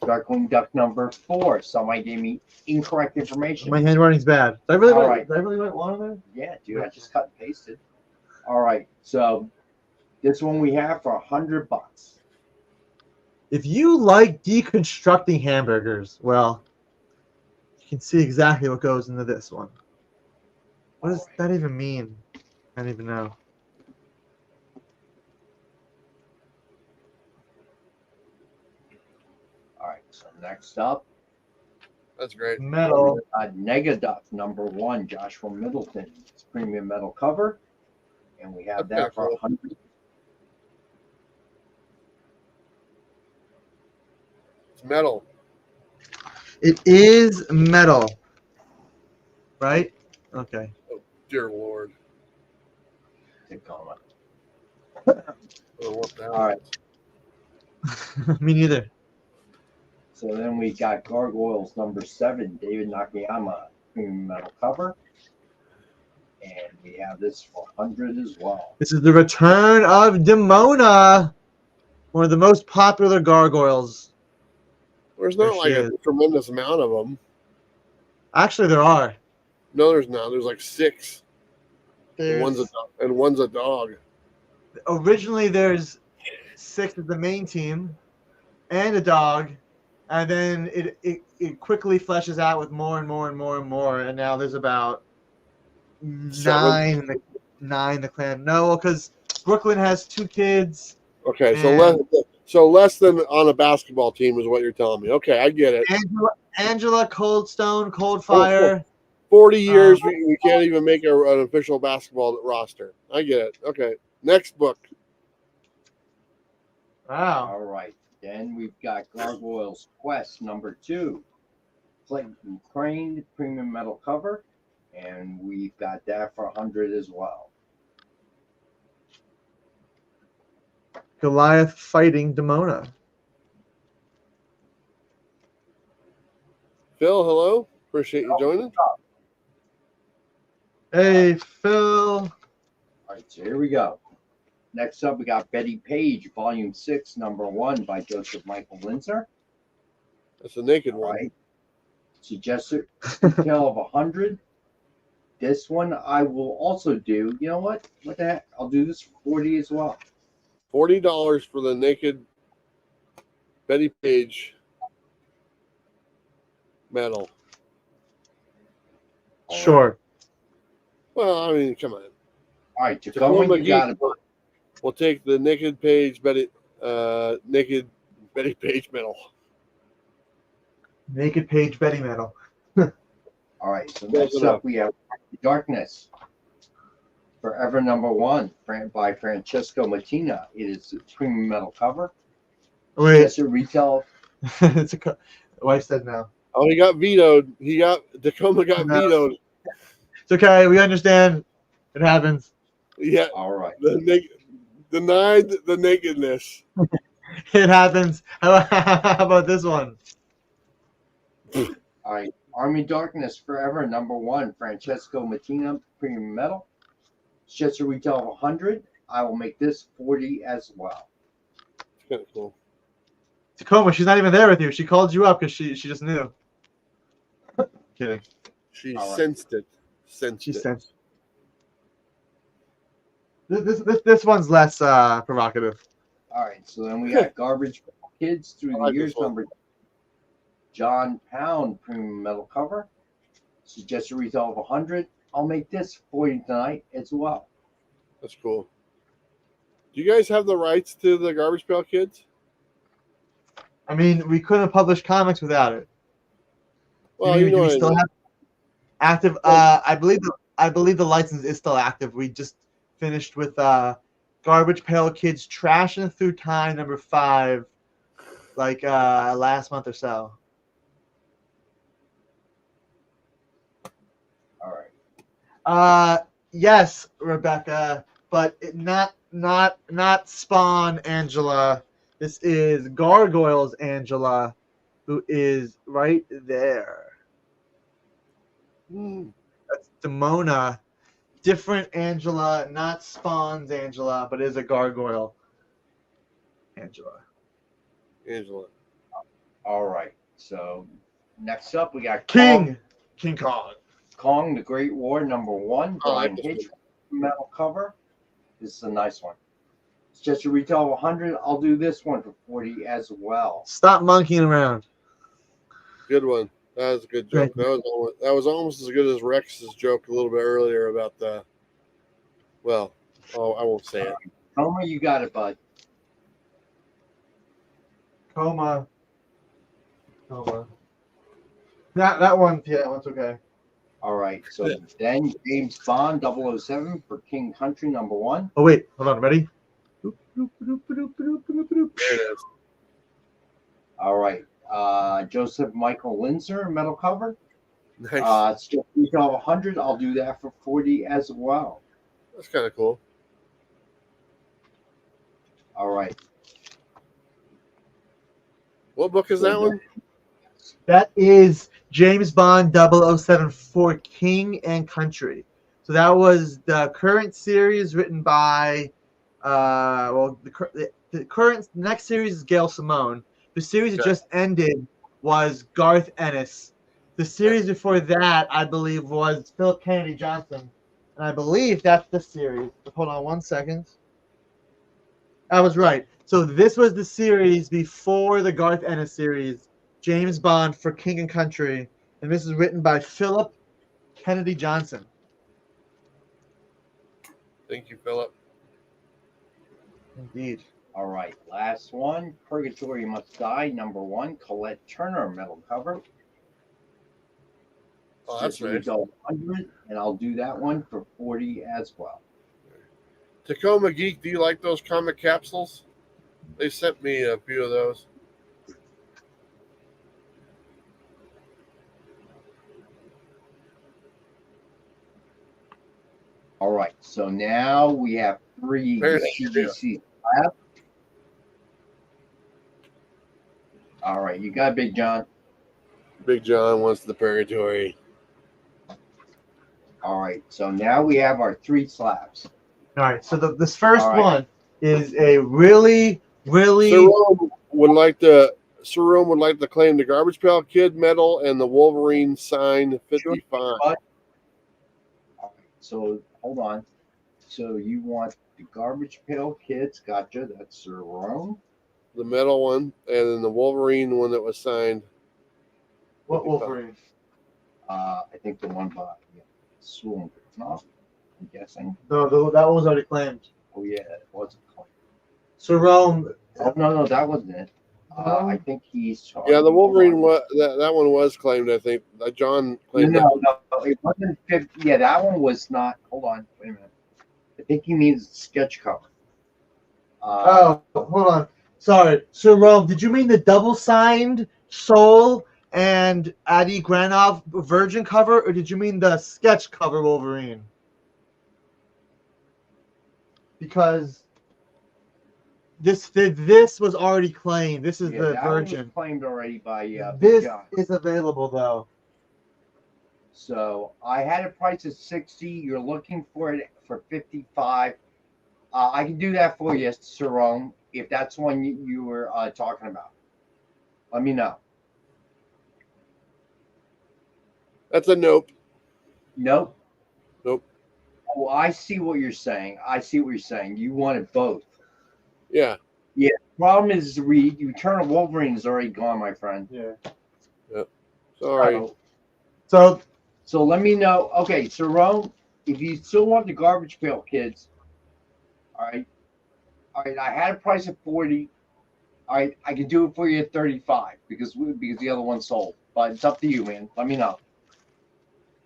Darkwing Duck #4. Somebody gave me incorrect information. My handwriting's bad. Did I really All write? right. Did I really write one of them? Yeah, dude, I just cut and pasted. All right, so this one we have for $100. If you like deconstructing hamburgers, well, you can see exactly what goes into this one. What does that even mean? I don't even know. All right, so next up, That's great. Metal. Negaduck #1, Joshua Middleton. It's premium metal cover, and we have That's that for cool. 100. It's metal. It is metal. Right? Okay. Dear Lord. Tacoma. Oh, what the hell? All right, Me neither. so then we got Gargoyles #7, David Nakayama, premium metal cover, and we have this for 100 as well. This is the return of Demona, one of the most popular gargoyles. There's There not she like a is. tremendous amount of them. Actually, there are. No, there's not. There's like 6. And There's, one's a dog. originally, there's 6 of the main team and a dog, and then it quickly fleshes out with more and more and more and more, and now there's about 9 in the clan. No, because Brooklyn has 2 kids. Okay, And- so less than on a basketball team is what you're telling me. Okay, I get it. Angela, Coldstone, Coldfire. 40 years, we can't even make an official basketball roster. I get it. Okay, next book. Wow. All right, then we've got Gargoyles Quest #2, Clayton Crane, premium metal cover, and we've got that for 100 as well. Goliath fighting Demona. Phil, hello. Appreciate you joining. Hey, Phil. All right, so here we go. Next up, we got Betty Page, Volume 6, #1 by Joseph Michael Linzer. That's the naked All one. right. Suggested retail of 100. This one I will also do. You know what? What the heck? I'll do this for 40 as well. $40 for the naked Betty Page medal. Sure. Well, I mean, come on. All right, Tacoma, you got it. We'll take the naked Page naked Betty Page medal. Naked Page Betty medal. All right, so next up we have Darkness, Forever #1 by Francesco Mattina. It is a premium metal cover. Wait. Yes, it retail. It's a wife said no. Oh, he got vetoed. Tacoma got No. vetoed. It's okay. We understand. It happens. Yeah, All right. denied the nakedness. It happens. How about this one? All right. Army Darkness Forever #1 Francesco Mattina premium metal. Just a retail of 100. I will make this 40 as well. It's kind of cool. Tacoma, she's not even there with you. She called you up because she just knew. Kidding. She All right. sensed it. She sensed. This one's less provocative. All right. So then we got Garbage Kids Through the Years #2. John Pound premium metal cover. Suggested retail of 100. I'll make this 40 tonight as well. That's cool. Do you guys have the rights to the Garbage Pail Kids? I mean, we couldn't publish comics without it. Well, do you know we what I still mean. have active? I believe the license is still active. We just finished with Garbage Pail Kids Trashing Through Time #5, like last month or so. All right. Yes, Rebecca, but not Spawn Angela. This is Gargoyles Angela, who is right there. That's Demona. Different Angela, not Spawn's Angela, but is a Gargoyle Angela. Angela. All right. So next up, we got King Kong. Kong, the Great War, #1. I like Brian this Hitch, metal cover. This is a nice one. It's just a retail of 100. I'll do this one for 40 as well. Stop monkeying around. Good one. That was a good joke. That was almost as good as Rex's joke a little bit earlier about the. Well, I won't say it. Homer, you got it, bud. Coma. That one, yeah, that one's okay. All right. So then James Bond 007 for King Country #1. Oh wait, hold on, ready? There it is. All right. Joseph Michael Linzer, metal cover. Nice. It's just retail of 100. I'll do that for 40 as well. That's kind of cool. All right. What book is that one? That is James Bond 007 for King and Country. So that was the current series written by, the current next series is Gail Simone. The series that just ended was Garth Ennis. The series before that, I believe, was Philip Kennedy Johnson. And I believe that's the series. Hold on 1 second. I was right. So this was the series before the Garth Ennis series, James Bond for King and Country. And this is written by Philip Kennedy Johnson. Thank you, Philip. Indeed. All right. Last one. Purgatory Must Die #1. Colette Turner, metal cover. Oh, that's Just retail 100, and I'll do that one for 40 as well. Tacoma Geek, do you like those comic capsules? They sent me a few of those. All right. So now we have 3 CGC slabs. All right. You got it, Big John. Big John wants the Purgatory. All right. So now we have our 3 slabs. All right. So this first All right. one is a really Sir Rome would like to claim the Garbage Pail Kid medal and the Wolverine sign 55. All right. So hold on. So you want the Garbage Pail Kids? Gotcha. That's Sir Rome. The metal one, and then the Wolverine one that was signed. What Wolverine? I think the one by Swoon. No, I'm guessing. No, that one was already claimed. Oh yeah, it wasn't claimed. So Rome. Oh no, that wasn't it. I think he's. Yeah, the Wolverine that one was claimed. I think John claimed No, it wasn't 50. Yeah, that one was not. Hold on, wait a minute. I think he means sketch cover. Hold on. Sorry, Sir Rome. Did you mean the double signed Soul and Adi Granov Virgin cover, or did you mean the sketch cover Wolverine? Because this was already claimed. This is the that Virgin. one was claimed already by. This John. is available though. So I had a price of 60. You're looking for it for 55. I can do that for you, Sir Rome, if that's one you were talking about. Let me know. That's a nope. Nope. Nope. Oh, I see what you're saying. You wanted both. Yeah. Yeah. Problem is, Return of Wolverine is already gone, my friend. Yeah. Yep. Sorry. So let me know. Okay, so Rome, if you still want the Garbage Pail Kids, all right. I had a price of 40. All right, I can do it for you at 35 because the other one sold. But it's up to you, man. Let me know.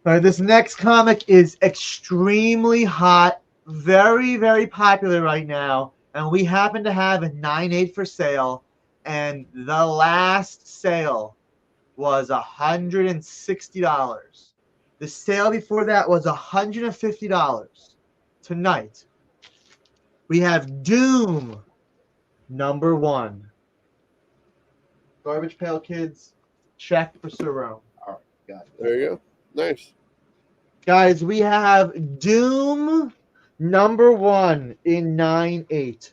All right, this next comic is extremely hot, very, very popular right now, and we happen to have a 9.8 for sale, and the last sale was $160. The sale before that was $150. Tonight, we have Doom #1. Garbage Pail Kids, check for Saron. All right, got it. There you go. Nice. Guys, we have Doom #1 in 9.8.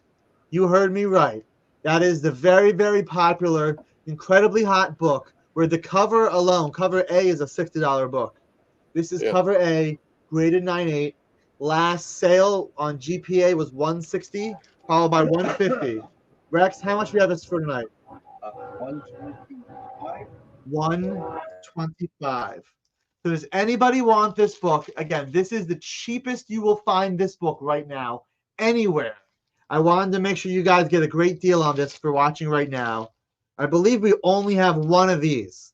You heard me right. That is the very, very popular, incredibly hot book where the cover alone, cover A, is a $60 book. This is cover A, graded 9.8. Last sale on GPA was $160, followed by $150. Rex, how much do we have this for tonight? 125. $125. So does anybody want this book? Again, this is the cheapest you will find this book right now anywhere. I wanted to make sure you guys get a great deal on this for watching right now. I believe we only have one of these.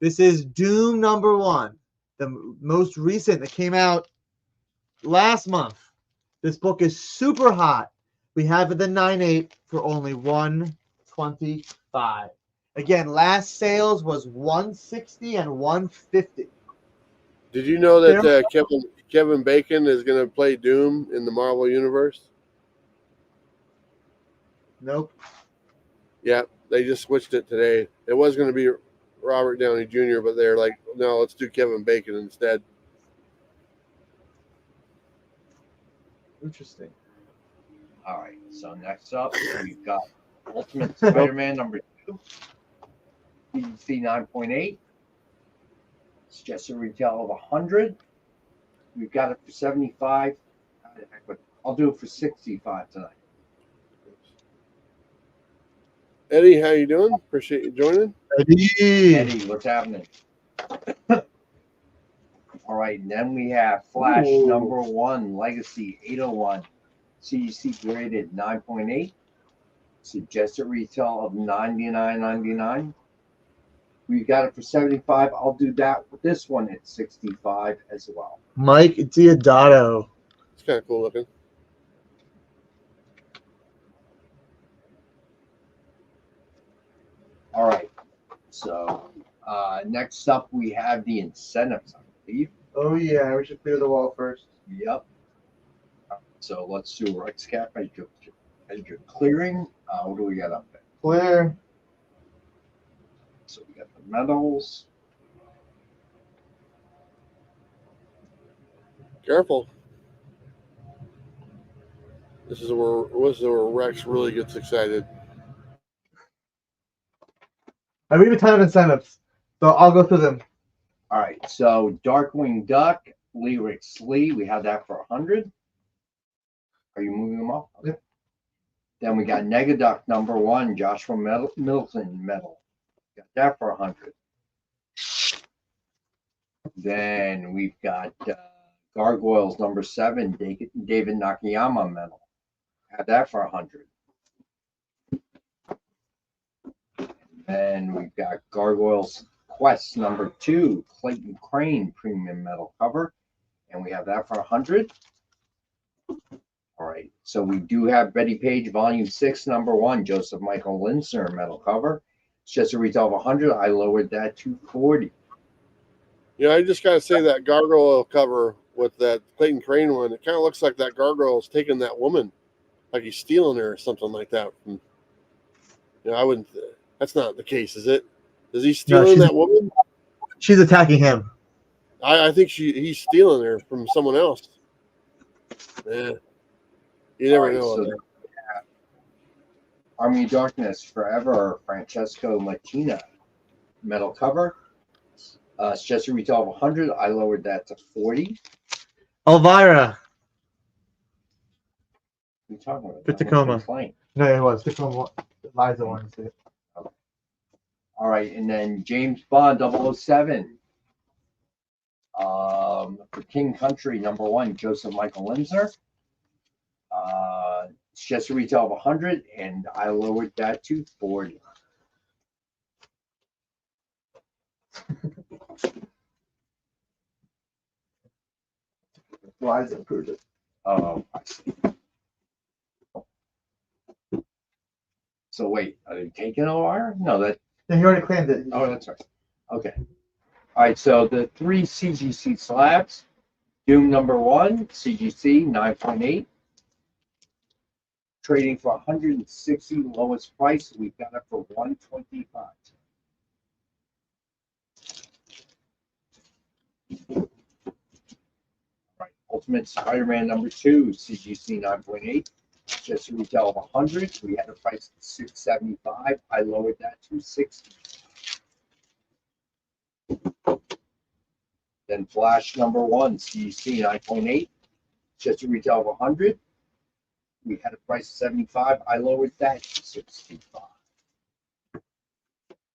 This is Doom #1, the most recent that came out last month. This book is super hot. We have it the 9.8 for only $125. Again, last sales was $160 and $150. Did you know that Kevin Bacon is going to play Doom in the Marvel Universe? Nope. Yeah, they just switched it today. It was going to be Robert Downey Jr., but they're like, no, let's do Kevin Bacon instead. Interesting. All right, so next up, we've got Ultimate Spider-Man #2, PVC 9.8. It's just a retail of 100. We've got it for 75. I'll do it for 65 tonight. Eddie, how you doing? Appreciate you joining. Eddie, what's happening? All right, and then we have Flash #1, Legacy 801, CGC graded 9.8. Suggested retail of $99.99. We got it for 75. I'll do that with this one at 65 as well. Mike Diodato. It's kind of cool looking. All right. So next up, we have the incentives, I believe. Oh, yeah. We should clear the wall first. Yep. So let's do a Rex cap as you're clearing. What do we got up there? Clear. So we got the metals. Careful. This is where Rex really gets excited. I have a ton of incentives, so I'll go through them. All right. So Darkwing Duck, Lyrics Lee, we have that for 100. Are you moving them up? Yep. Then we got Negaduck #1, Joshua Middleton medal. Got that for 100. Then we've got Gargoyles #7, David Nakayama medal. Have that for 100. And we've got Gargoyles Quest #2, Clayton Crane premium metal cover, and we have that for 100. All right, so we do have Betty Page Volume 6 #1, Joseph Michael Linsner metal cover. It's just a retail of 100. I lowered that to 40. Yeah, I just gotta say that gargoyle cover with that Clayton Crane one, it kind of looks like that gargoyle's taking that woman, like he's stealing her or something like that. And, I wouldn't. That's not the case, is it? Is he stealing that woman? She's attacking him. I think he's stealing her from someone else. Yeah, you never know. So Army of Darkness Forever, Francesco Mattina metal cover. It's just a retail of 100. I lowered that to 40. Elvira. What are you talking about? The Tacoma. No, it was Tacoma. Liza wanted to see it. Okay. All right, and then James Bond 007. For King Country #1, Joseph Michael Linsner. It's just a retail of 100, and I lowered that to 40. Liza approved it. Oh, I see. So wait, are they taking OR? No, that. No, he already claimed it. Oh, that's right. Okay. All right, so the three CGC slabs. Doom number one, CGC 9.8. Trading for 160, lowest price. We got it for 125. All right, Ultimate Spider-Man number two, CGC 9.8. Just a retail of 100. We had a price of 675. I lowered that to 60. Then Flash number one, CGC 9.8. Just a retail of 100. We had a price of 75. I lowered that to 65.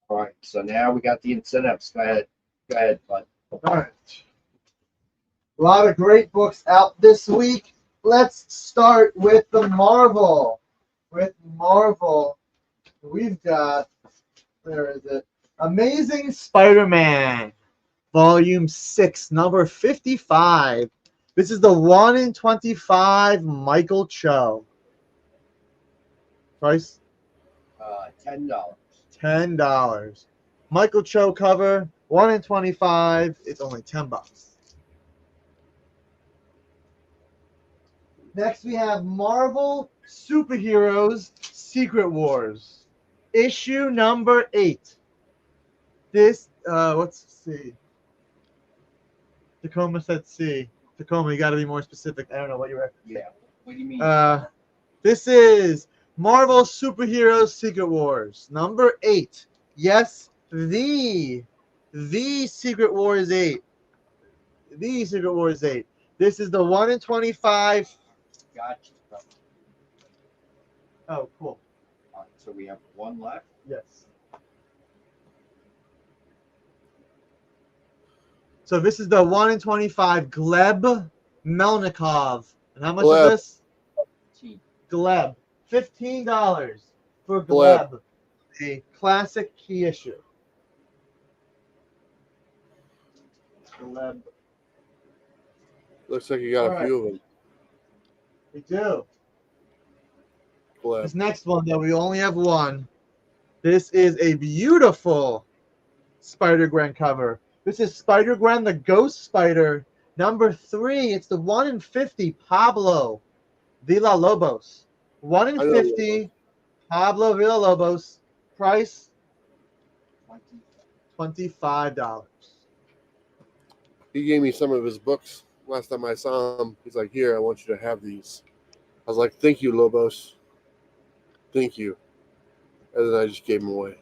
All right, so now we got the incentives. Go ahead, bud. All right. A lot of great books out this week. Let's start with the Marvel. With Marvel, we've got, where is it? Amazing Spider-Man, Volume 6, number 55. This is the 1 in 25 Michael Cho. Price? $10. $10. Michael Cho cover, 1 in 25. It's only $10. Next, we have Marvel Superheroes Secret Wars, issue number 8. This, let's see. Tacoma said C. Tacoma, you got to be more specific. I don't know what you were. Yeah. What do you mean? This is Marvel Superheroes Secret Wars, number 8. Yes, the Secret Wars 8. The Secret Wars 8. This is the 1 in 25. Gotcha. Oh, cool. All right, so we have one left. Yes. So this is the 1 in 25 Gleb Melnikov. And how much Gleb. is this? Gleb. $15 for Gleb. Gleb. A classic key issue. Gleb. Looks like you got All a few of them. We do. Gleb. This next one, though, we only have one. This is a beautiful Spider-Gwen cover. This is Spider-Gwen, the Ghost Spider, number 3. It's the 1 in 50 Pablo Villalobos. 1 in 50 Pablo Villalobos. Price $25. He gave me some of his books last time I saw him. He's like, "Here, I want you to have these." I was like, "Thank you, Lobos. Thank you." And then I just gave them away.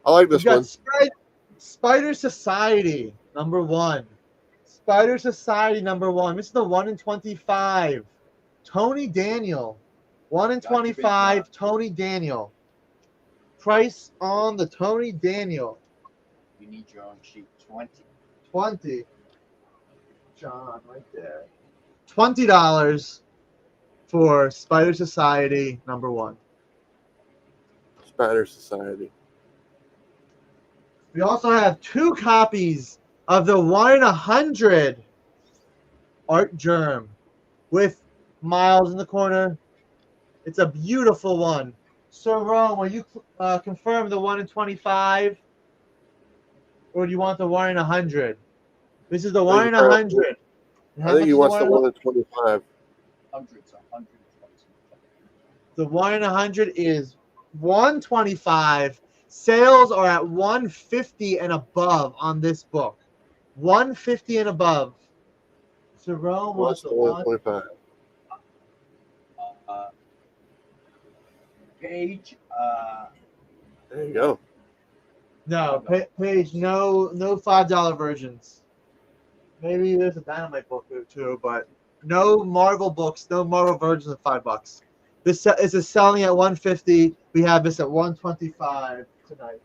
I like this We've got one. Spider Society, number 1. Spider Society, number 1. This is the 1 in 25. Tony Daniel. 1 in 25, Tony Daniel. Price on the Tony Daniel. You need your own sheet. 20. 20. John, right there. $20 for Spider Society, number 1. Spider Society. We also have 2 copies of the 1 in 100 Art Germ with Miles in the corner. It's a beautiful one. Sir Rome, will you confirm the 1 in 25? Or do you want the 1 in 100? This is the 1 in 100. I think he wants the 1 in 25. Hundreds, 120. The 1 in 100 is 125. Sales are at 150 and above on this book. 150 and above. Jerome wants the 1 in 25. Page. There you go. No, Page, no $5 versions. Maybe there's a Dynamite book or two, but no Marvel books, no Marvel versions of $5. This is selling at 150. We have this at 125 tonight.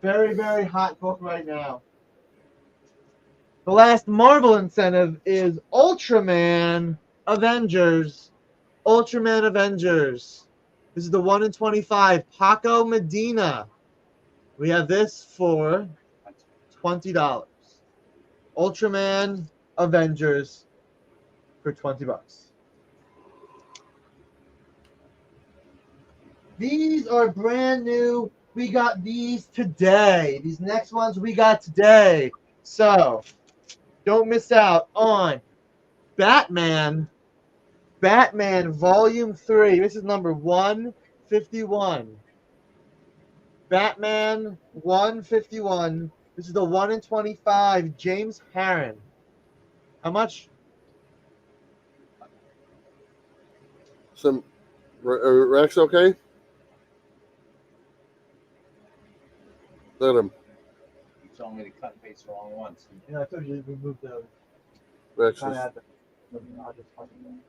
Very, very hot book right now. The last Marvel incentive is Ultraman Avengers. Ultraman Avengers. This is the 1 in 25. Paco Medina. We have this for $20. Ultraman Avengers for $20. These are brand new we got these today. These next ones we got today. So don't miss out on Batman Volume 3. This is number 151. Batman 151. This is the 1 in 25. James Harren. How much? Some Rex, okay? Let him. You told me to cut and paste the wrong ones. Yeah, I told you we moved the. Rex Kind is, of I'll just fucking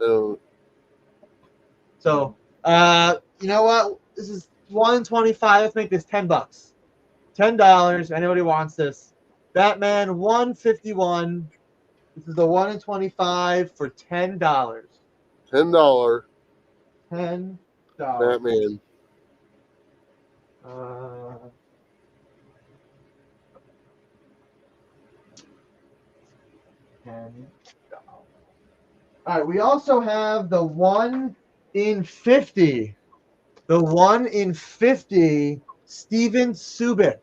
uh, So, you know what? This is 1 in 25. Let's make this $10. $10. Anybody wants this? Batman 151. This is the 1 in 25 for $10. $10 $10. Batman. $10. All right. We also have the 1 in 50. The 1 in 50 Steven Subic.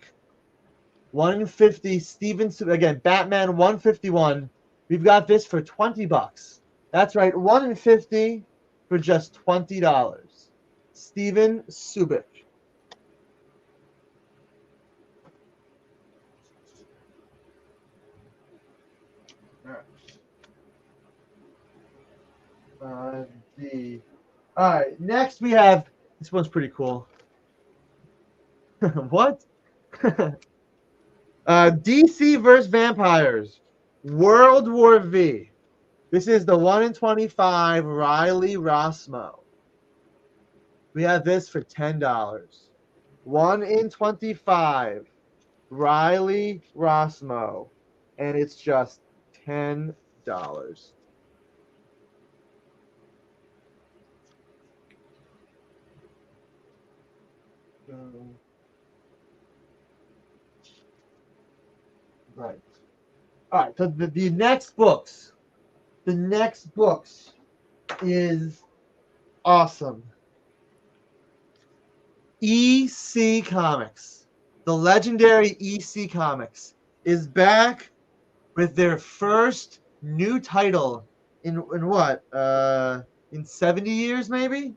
1 in 50 Steven Subic. Again, Batman 151. We've got this for $20. That's right. 1 in 50 for just $20. Steven Subic. All right. Next we have, this one's pretty cool. What? DC versus Vampires. World War V. This is the 1 in 25 Riley Rossmo. We have this for $10. 1 in 25 Riley Rossmo. And it's just $10. Right. All right. So the next books. The next books is awesome. EC Comics. The legendary EC Comics is back with their first new title in what? In 70 years maybe?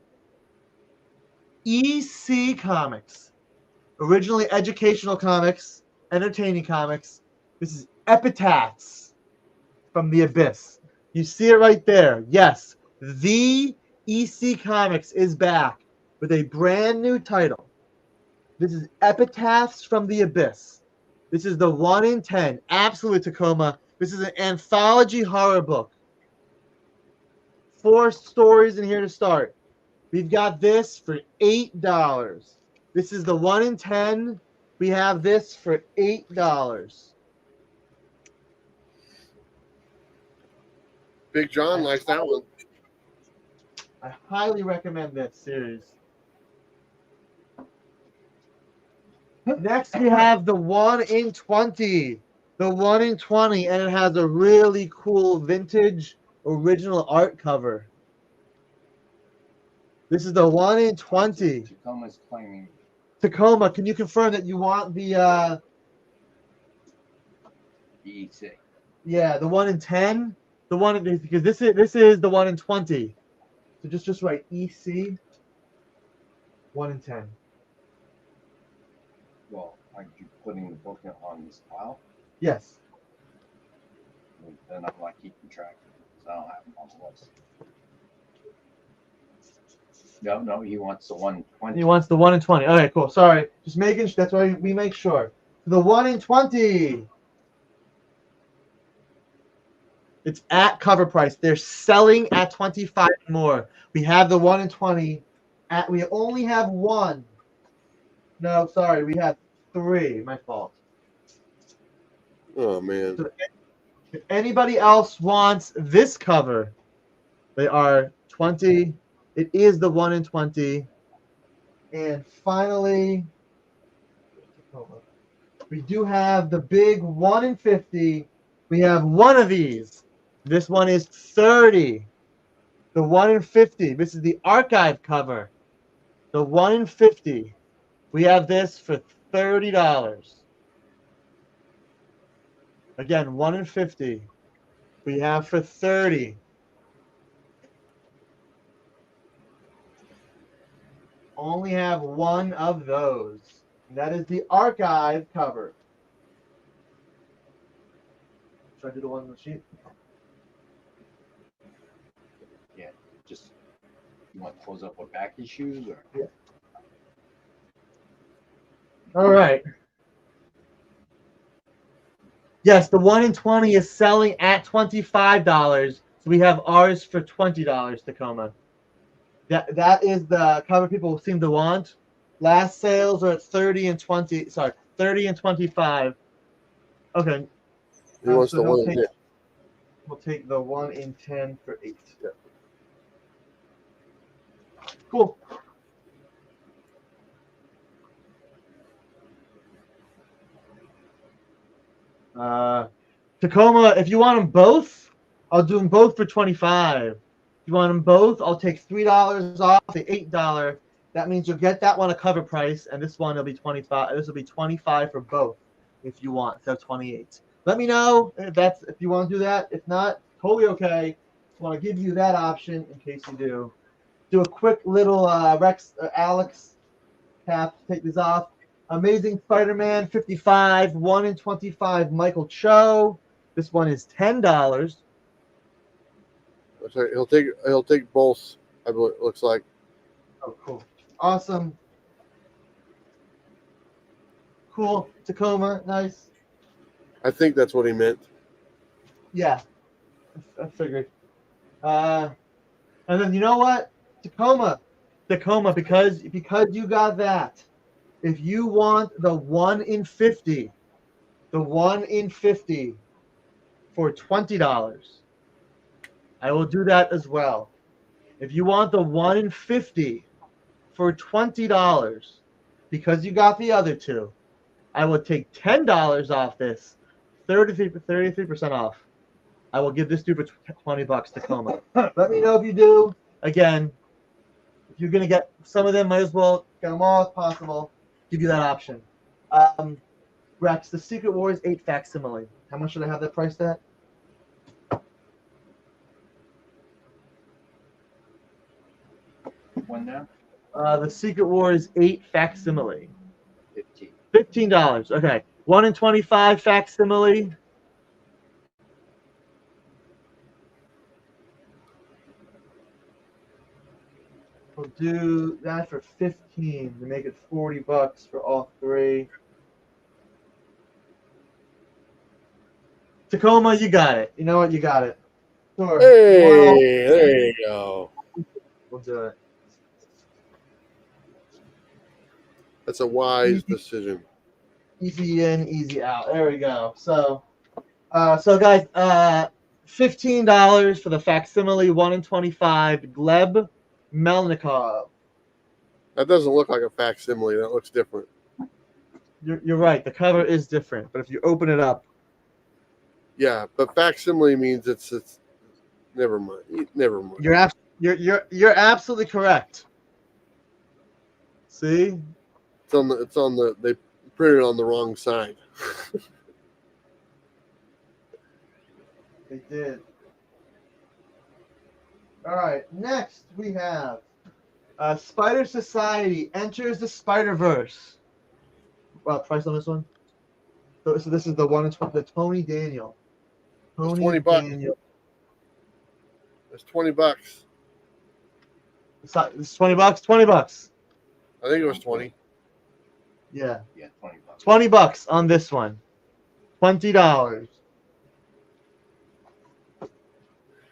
EC Comics. Originally educational comics, entertaining comics. This is Epitaphs from the Abyss. You see it right there. Yes, the EC Comics is back with a brand new title. This is Epitaphs from the Abyss. This is the 1 in 10. Absolutely, Tacoma. This is an anthology horror book. 4 stories in here to start. We've got this for $8. This is the 1 in 10. We have this for $8. Big John likes that one. I highly recommend that series. Next, we have the 1 in 20. The 1 in 20, and it has a really cool vintage original art cover. This is the 1 in 20. Tacoma's claiming. Tacoma, can you confirm that you want the EC. Yeah, the 1 in 10? The one because this is the 1 in 20. So just write EC 1 in 10. Well, are you putting the book on this pile? Yes. Then I'm like keeping track because I don't have them on the list. No, he wants the 120. He wants the 1 in 20. Okay, cool. Sorry. Just making sure. That's why we make sure. The 1 in 20. It's at cover price. They're selling at 25 more. We have the 1 in 20. We only have 1. No, sorry. We have 3. My fault. Oh, man. So if anybody else wants this cover, they are 20. It is the 1 in 20. And finally, we do have the big 1 in 50. We have one of these. This one is 30. The 1 in 50. This is the archive cover. The 1 in 50. We have this for $30. Again, 1 in 50. We have for 30. Only have one of those. And that is the archive cover. Should I do the one on the sheet? Yeah, just you want to close up with back issues or? Yeah. All right. Yes, the 1 in 20 is selling at $25. So we have ours for $20, Tacoma. That is the cover people seem to want. Last sales are at 30 and 20. Sorry, 30 and 25. Okay. He wants So to win. Yeah. we'll take the 1 in 10 for 8. Yeah. Cool. Tacoma, if you want them both, I'll do them both for 25. If you want them both, I'll take $3 off the $8. That means you'll get that one a cover price, and this one will be 25. This will be 25 for both if you want, instead of 28. Let me know if you want to do that. If not, totally okay. Just want to give you that option in case you do. Do a quick little Rex Alex cap. Take this off. Amazing Spider-Man 55, 1 in 25, Michael Cho. This one is $10. He'll take both. I believe it looks like. Oh, cool. Awesome. Cool. Tacoma, nice. I think that's what he meant. Yeah, I figured. And then you know what? Tacoma, because you got that. If you want the 1 in 50, the 1 in 50 for $20, I will do that as well. If you want the 1 in 50 for $20, because you got the other two, I will take $10 off this, 33% off. I will give this dude for $20, Tacoma. Let me know if you do. Again, if you're gonna get some of them, might as well get them all if possible. Give you that option. Rex, the Secret Wars 8 facsimile. How much should I have that priced at? One now? The Secret Wars 8 facsimile. 15. $15. Okay. 1 in 25 facsimile. We'll do that for 15 to make it $40 for all three. Tacoma, you got it. You know what? You got it. Sure. Hey, there you go. We'll do it. That's a wise decision. Easy in, easy out. There we go. So guys, $15 for the facsimile 1 in 25 Gleb Melnikov. That doesn't look like a facsimile. That looks different. You're right. The cover is different, but if you open it up, Yeah, but facsimile means it's never mind. Never mind. you're absolutely correct. See? It's on the they printed it on the wrong side. They did. All right. Next we have Spider Society enters the Spider-Verse. Price on this one? So this is the one the Tony Daniel. It's $20. Daniel. It's $20. This is $20. $20. I think it was 20. Yeah. Yeah, $20. $20 on this one. $20.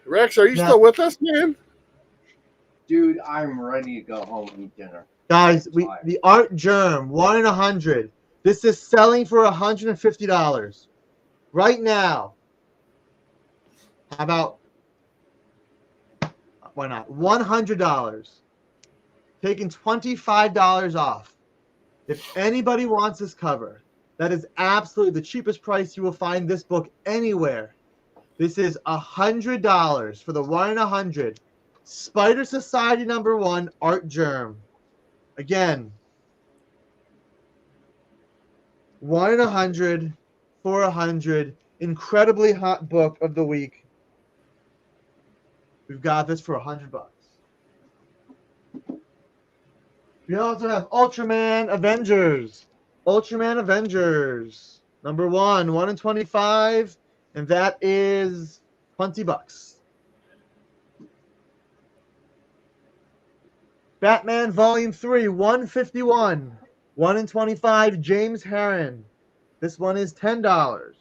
Rex, are you Now- still with us, man? Dude, I'm ready to go home and eat dinner. Guys, the Art Germ 1 in 100. This is selling for $150 right now. How about why not $100? Taking $25 off. If anybody wants this cover, that is absolutely the cheapest price you will find this book anywhere. This is $100 for the 1 in 100 Spider Society #1 Art Germ. Again, 1 in 100 for 100. Incredibly hot book of the week. We've got this for $100. We also have Ultraman Avengers. Ultraman Avengers. Number 1 in 25, and that is $20. Batman Volume 3, 151. 1 in 25, James Herron. This one is $10.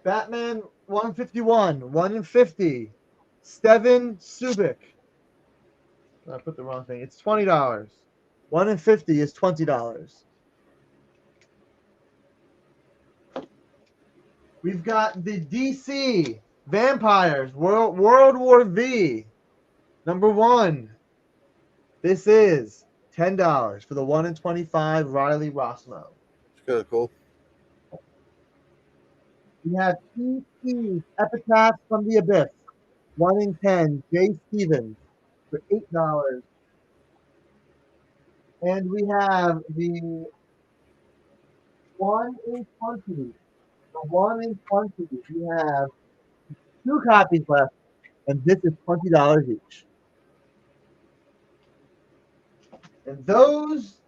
Batman 151, 1 in 50. Steven Subic. I put the wrong thing. It's $20. 1 in 50 is $20. We've got the DC Vampires World War V. Number 1. This is $10 for the 1 in 25 Riley Rossmo. It's kind of cool. We have PC Epitaph from the Abyss. 1 in 10 Jay Stevens for $8. And we have the 1 in 20. The 1 in 20. We have 2 copies left, and this is $20 each. And those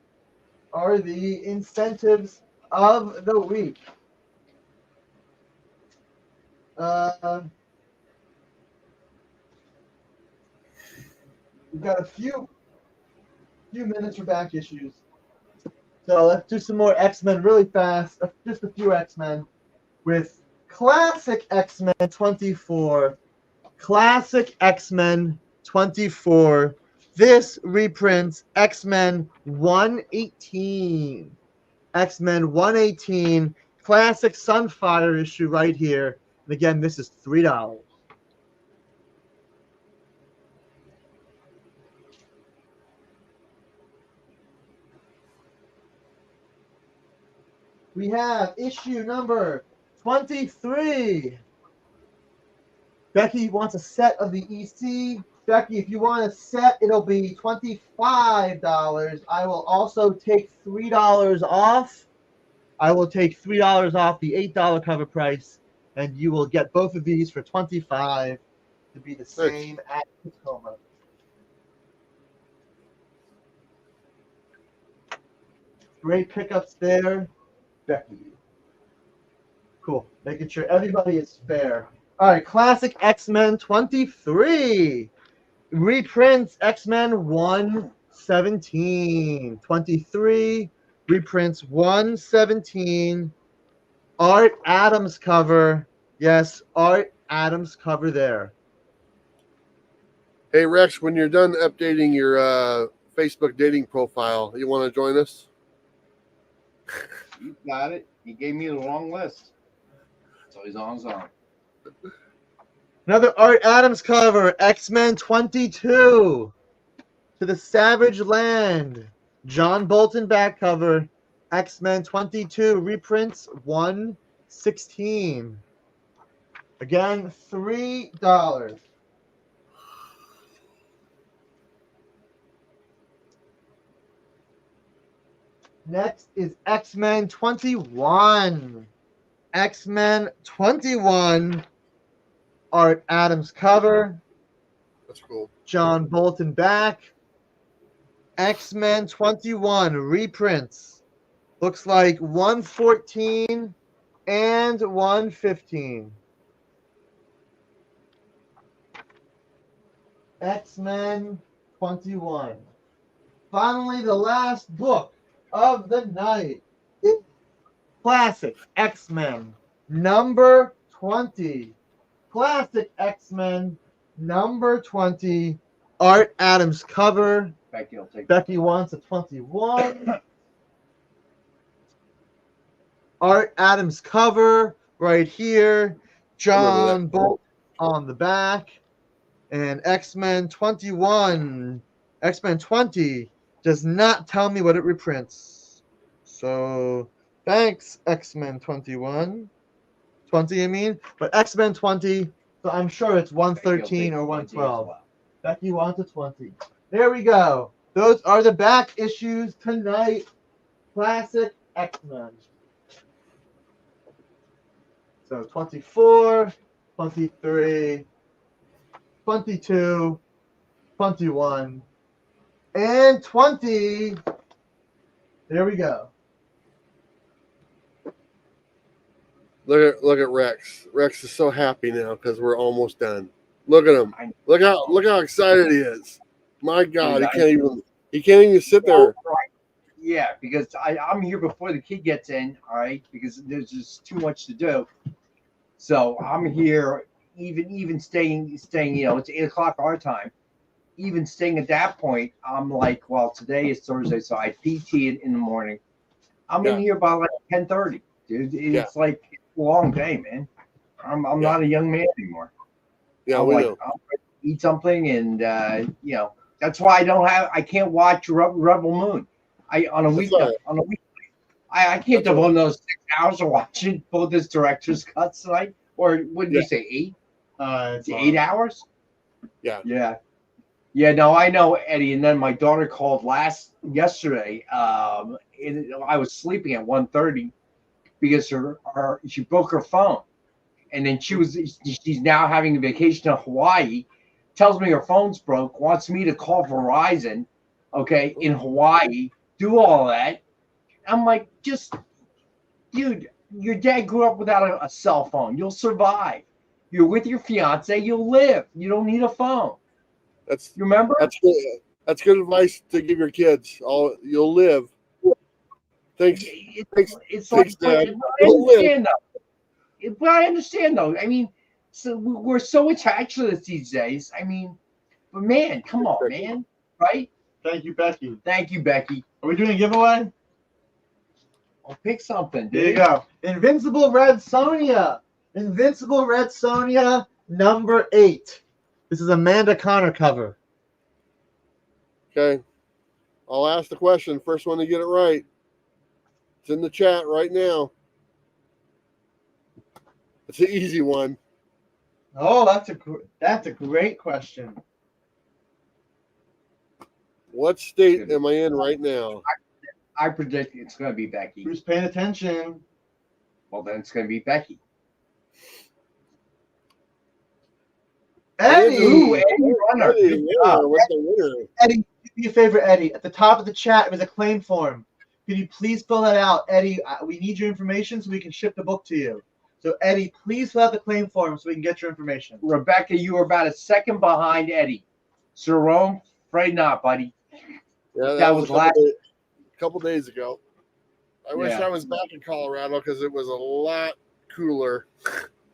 are the incentives of the week. We've got a few minutes for back issues. So let's do some more X-Men really fast. Just a few X-Men with Classic X-Men 24. Classic X-Men 24. This reprints X-Men 118. X-Men 118. Classic Sunfire issue right here. And again, this is $3. We have issue number 23. Becky wants a set of the EC. Becky, if you want a set, it'll be $25. I will also take $3 off. I will take $3 off the $8 cover price, and you will get both of these for $25 to be the same at Tacoma. Great pickups there, Becky. Cool. Making sure everybody is fair. All right, Classic X-Men 23. Reprints X-Men 117. 23. Reprints 117. Art Adams cover. Yes, Art Adams cover there. Hey, Rex, when you're done updating your Facebook dating profile, you want to join us? You got it. He gave me the wrong list. So he's on his own. Another Art Adams cover, X-Men 22. To the Savage Land. John Bolton back cover, X-Men 22. Reprints 116. Again, $3. Next is X-Men 21. X-Men 21. Art Adams cover. That's cool. John Bolton back. X-Men 21 reprints. Looks like 114 and 115. X-Men 21. Finally, the last book of the night is Classic X-Men number 20. Classic X-Men number 20. Art Adams cover. Becky wants a 21. Art Adams cover right here. John Bolt on the back. And X-Men 21. X-Men 20 does not tell me what it reprints. So thanks, X-Men 21. 20, I mean. But X-Men 20, so I'm sure it's 113 or 112. Becky wants a 20. There we go. Those are the back issues tonight. Classic X-Men. So 24, 23, 22, 21, and 20. There we go. Look at Rex. Rex is so happy now because we're almost done. Look at him. Look how excited he is. My God, he can't even sit there. Yeah, because I'm here before the kid gets in, all right, because there's just too much to do. So I'm here, even staying, you know, it's 8 o'clock our time. Even staying at that point, I'm like, well, today is Thursday, so I PT in the morning. I'm in here by like 10:30, dude. It's like a long day, man. I'm not a young man anymore. Yeah, I'm we like, know. I'm gonna eat something, and you know, that's why I can't watch Rebel Moon. On a weeknight. I can't devote those 6 hours to watching both his director's cuts tonight. Or what did you say, 8? It's 8 hours? Yeah. Yeah, no, I know, Eddie. And then my daughter called yesterday. I was sleeping at 1:30 because she broke her phone. And then she's now having a vacation in Hawaii, tells me her phone's broke, wants me to call Verizon, okay, in Hawaii, do all that. I'm like, dude, your dad grew up without a cell phone. You'll survive. You're with your fiance, you'll live. You don't need a phone. You remember? That's good advice to give your kids. You'll live. Thanks, Dad. But I understand though. I mean, so we're so attached to this these days. I mean, but man, come on, man, right? Thank you, Becky. Thank you, Becky. Are we doing a giveaway? I'll pick something, dude. There you go. Invincible Red Sonja. Invincible Red Sonja number 8. This is Amanda Connor cover. Okay. I'll ask the question. First one to get it right. It's in the chat right now. It's an easy one. Oh, that's a great question. What state am I in right now? I predict it's going to be Becky. Who's paying attention? Well, then it's going to be Becky. Eddie! Ooh, Eddie Runner. What's the winner? Eddie, do me a favor, Eddie. At the top of the chat, there's a claim form. Could you please fill that out? Eddie, we need your information so we can ship the book to you. So, Eddie, please fill out the claim form so we can get your information. Rebecca, you were about a second behind Eddie. Jerome, afraid not, buddy. Yeah, that was a couple days ago. I wish Yeah. I was back in Colorado because it was a lot cooler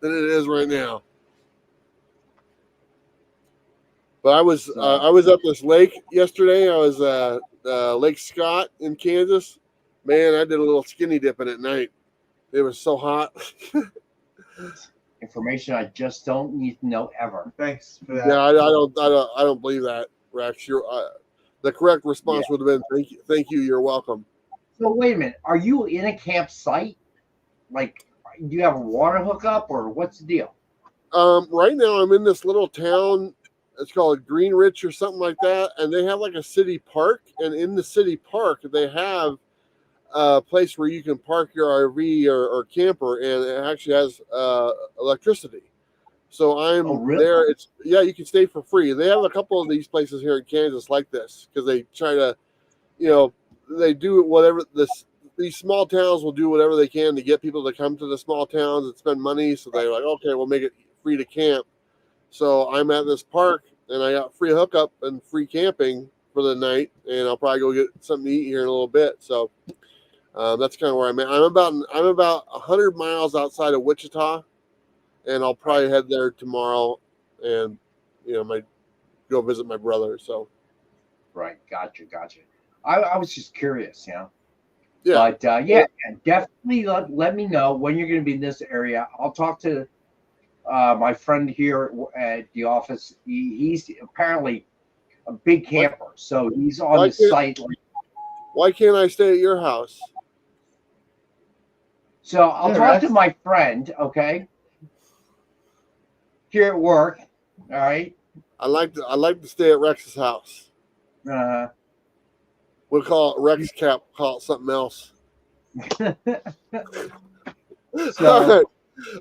than it is right now. But I was at this lake yesterday. I was Lake Scott in Kansas. Man, I did a little skinny dipping at night. It was so hot. Information I just don't need to know ever. Thanks for that. Yeah, I don't believe that, Rex. The correct response would have been thank you, you're welcome. So wait a minute, are you in a campsite? Like, do you have a water hookup or what's the deal? Right now I'm in this little town. It's called Greenrich or something like that, and they have like a city park. And in the city park, they have a place where you can park your RV or camper, and it actually has electricity. So I'm there. You can stay for free. They have a couple of these places here in Kansas like this because they try to, they do whatever these small towns will do whatever they can to get people to come to the small towns and spend money. So they're like, okay, we'll make it free to camp. So I'm at this park and I got free hookup and free camping for the night, and I'll probably go get something to eat here in a little bit. So that's kind of where I'm at. I'm about 100 miles outside of Wichita, and I'll probably head there tomorrow and go visit my brother. So right, gotcha. I was just curious, Yeah. But definitely let me know when you're going to be in this area. I'll talk to my friend here at the office. He's apparently a big camper, so he's on the site. Why can't I stay at your house? So I'll talk to my friend, okay? Here at work, all right? I like to stay at Rex's house. We'll call it Rex Cap. Call it something else. So, All right.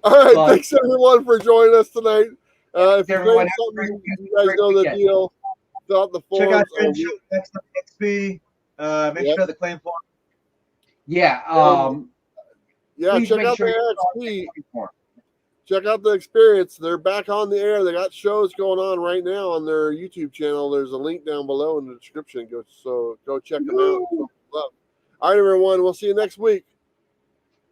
All right. but- Thanks everyone for joining us tonight. If you Everyone think have a something, great- you guys great know the weekend. deal. Fill out the Check out forms. your show next time, XP. Make Yep. sure the claim form. yeah. Yeah, Please check make out sure you the fill out XP. the form. Check out the experience. They're back on the air. They got shows going on right now on their YouTube channel. There's a link down below in the description. Go check them out. All right, everyone. We'll see you next week.